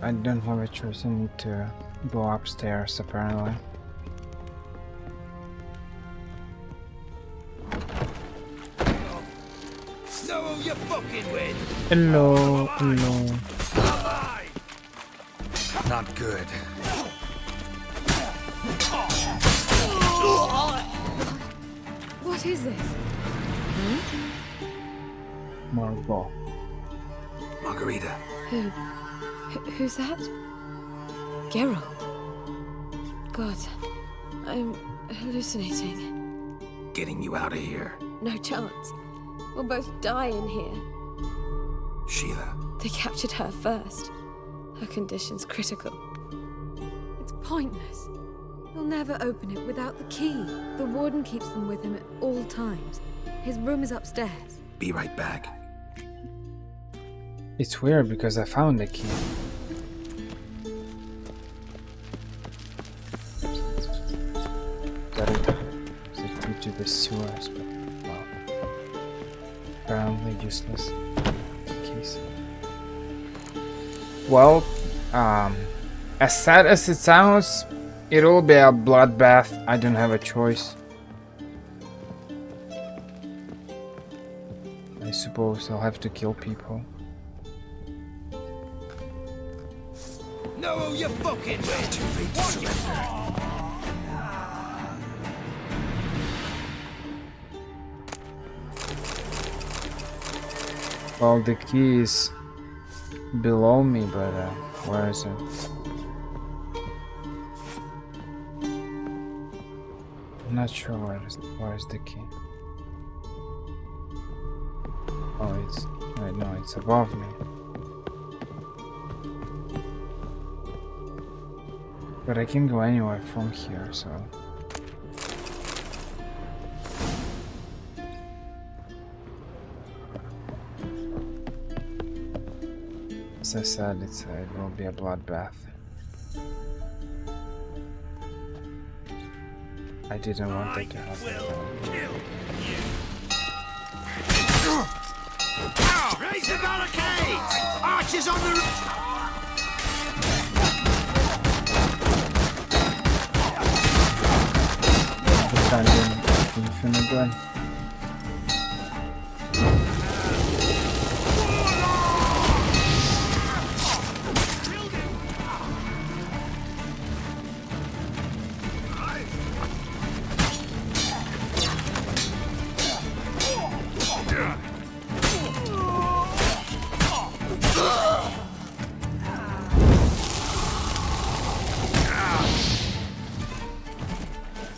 I don't have a choice. I need to go upstairs apparently. Know who you're fucking with. Hello, hello. Not good. What is this? Margot. Margarita. Who's that? Geralt. God, I'm hallucinating. Getting you out of here. No chance. We'll both die in here. Sheila. They captured her first. Her condition's critical. It's pointless. He'll never open it without the key. The warden keeps them with him at all times. His room is upstairs. Be right back. It's weird because I found the key. Got it. the sewers, but well, apparently useless case. Well, as sad as it sounds, it'll be a bloodbath. I don't have a choice. I suppose I'll have to kill people. No, you fucking way too late to surrender. Well, the key is below me, but where is it? I'm not sure where is the key. Oh, it's wait, no, it's above me. But I can go anywhere from here, so. As I said, it will be a bloodbath. I didn't want that to happen. Raise the barricades! Archers on the roof! Infinite gun.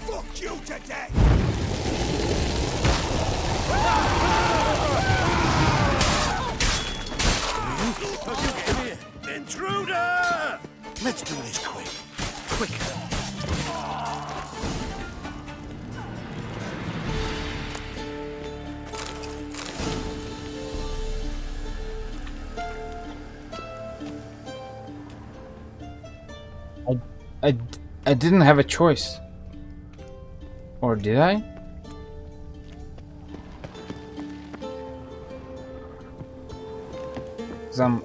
Fuck you to death! Intruder! Let's do this quick. Quicker. I didn't have a choice. Or did I?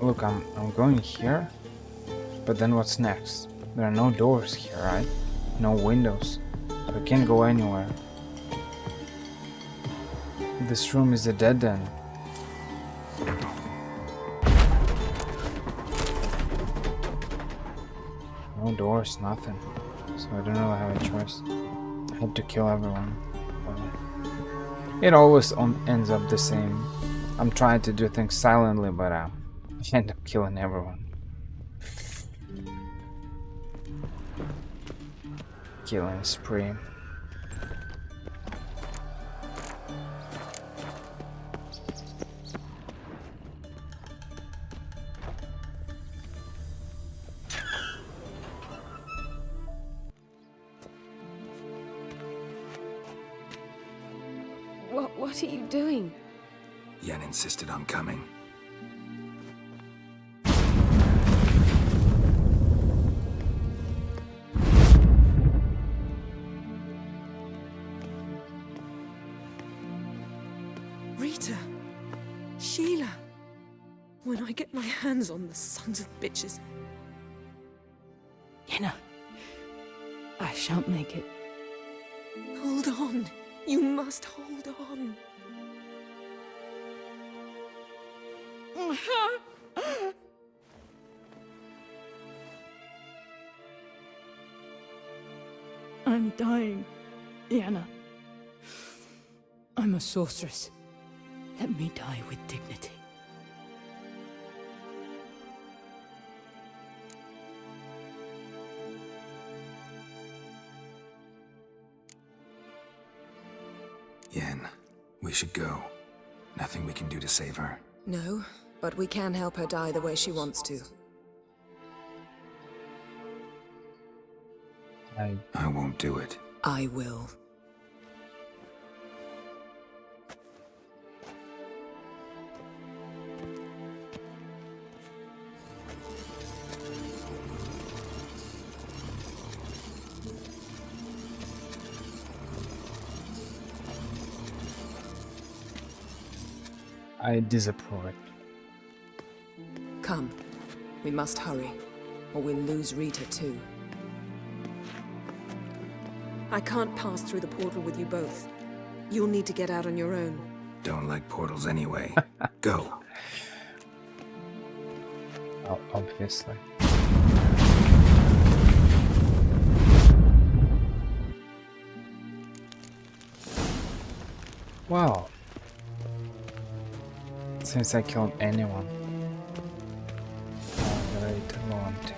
Look, I'm going here, but then what's next? There are no doors here, right? No windows. I can't go anywhere. This room is a dead end. No doors, nothing. So I don't really have a choice. I had to kill everyone. It always ends up the same. I'm trying to do things silently, but I end up killing everyone. Killing spree. What are you doing? Yen insisted on coming. Rita! Sheila! When I get my hands on the sons of bitches. Yenna, I shan't make it. Hold on! You must hold on! I'm dying, Yenna. I'm a sorceress. Let me die with dignity. Yen, we should go. Nothing we can do to save her. No, but we can help her die the way she wants to. I won't do it. I will. I disapprove it. Come. We must hurry, or we'll lose Rita too. I can't pass through the portal with you both. You'll need to get out on your own. Don't like portals anyway. Go. Obviously. Wow. Since I killed anyone. Margarita Monte.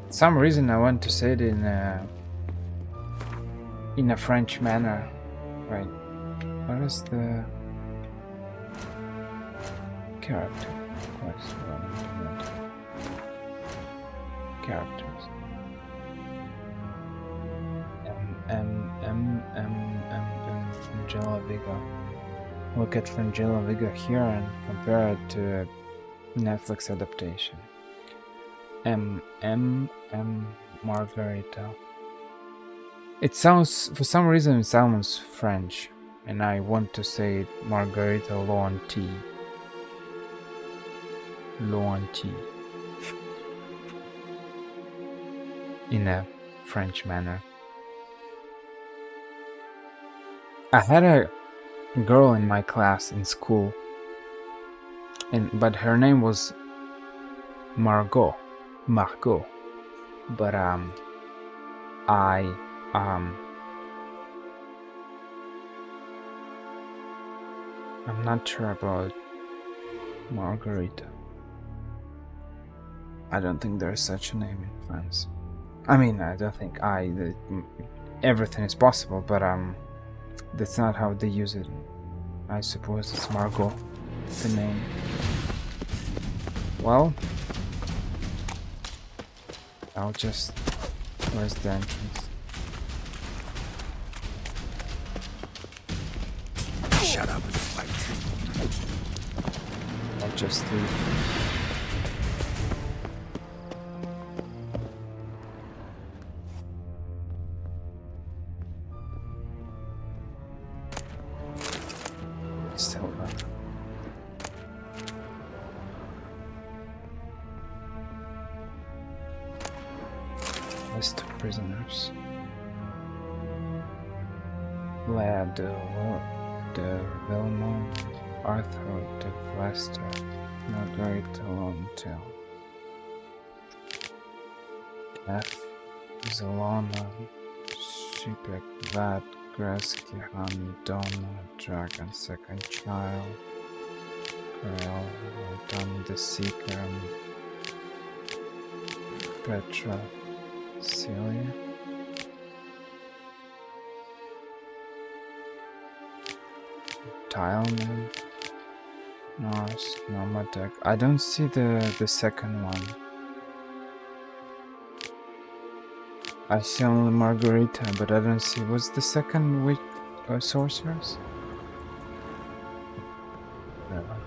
Some reason I want to say it in a French manner. Right. What is the character? Characters. Frangilla Vigo. Look at Frangilla Vigo here and compare it to a Netflix adaptation. Margarita. It sounds, for some reason it sounds French, and I want to say Margarita Laurenti. In a French manner. I had a girl in my class in school, but her name was Margot, but I'm not sure about Margarita. I don't think there's such a name in France. I mean, I don't think everything is possible, but that's not how they use it. I suppose it's Margot, the name. Well, I'll just... Where's the entrance? Shut up and fight. I'll just leave. List of prisoners. Leia de Villemont, Arthur de Vester, Margarita Lontel, F. Zelona, Shipek, Vad, Greski, Han, Donna, Dragon, Second Child, Grail, Don the Seeker, Petra, Celia, Tileman, Norse, Nomadek. I don't see the second one. I see only Margarita, but I don't see. What's the second witch sorceress? Whatever.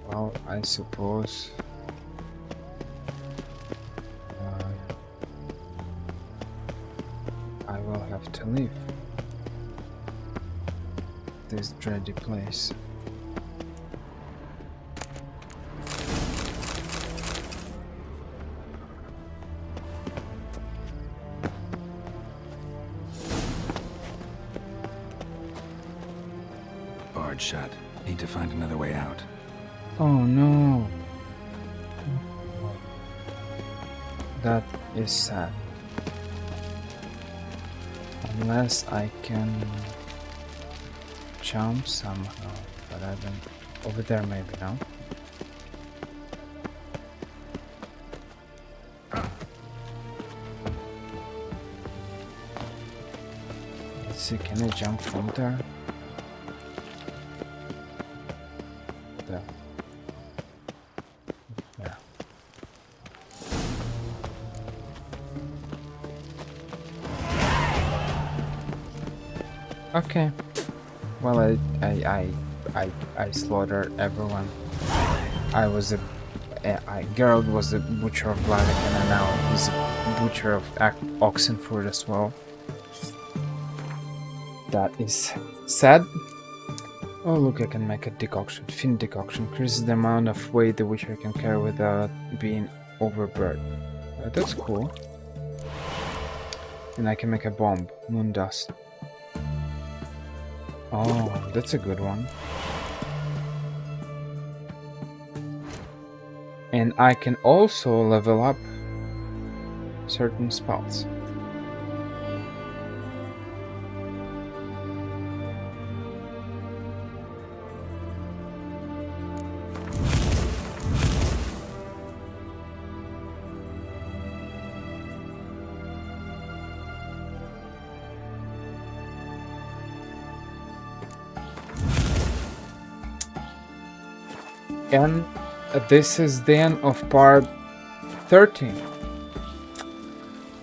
Well, I suppose I will have to leave this dready place. Barred shut. Need to find another way out. Oh no. That is sad. Unless I can jump somehow, but I don't. Over there maybe, no? Let's see, can I jump from there? There. Yeah. Okay. Well, I slaughtered everyone. Geralt was a butcher of Blaviken, and now he's a butcher of Oxenford as well. That is sad. Oh look, I can make a decoction. Fin decoction. Increases the amount of weight the witcher can carry without being overburdened. That's cool. And I can make a bomb. Moon dust. Oh, that's a good one. And I can also level up certain spells. And this is the end of part 13.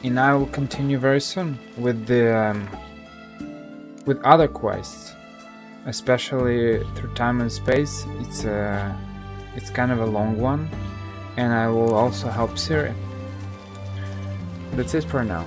And I will continue very soon with the with other quests, especially through time and space. It's kind of a long one, and I will also help Ciri. That's it for now.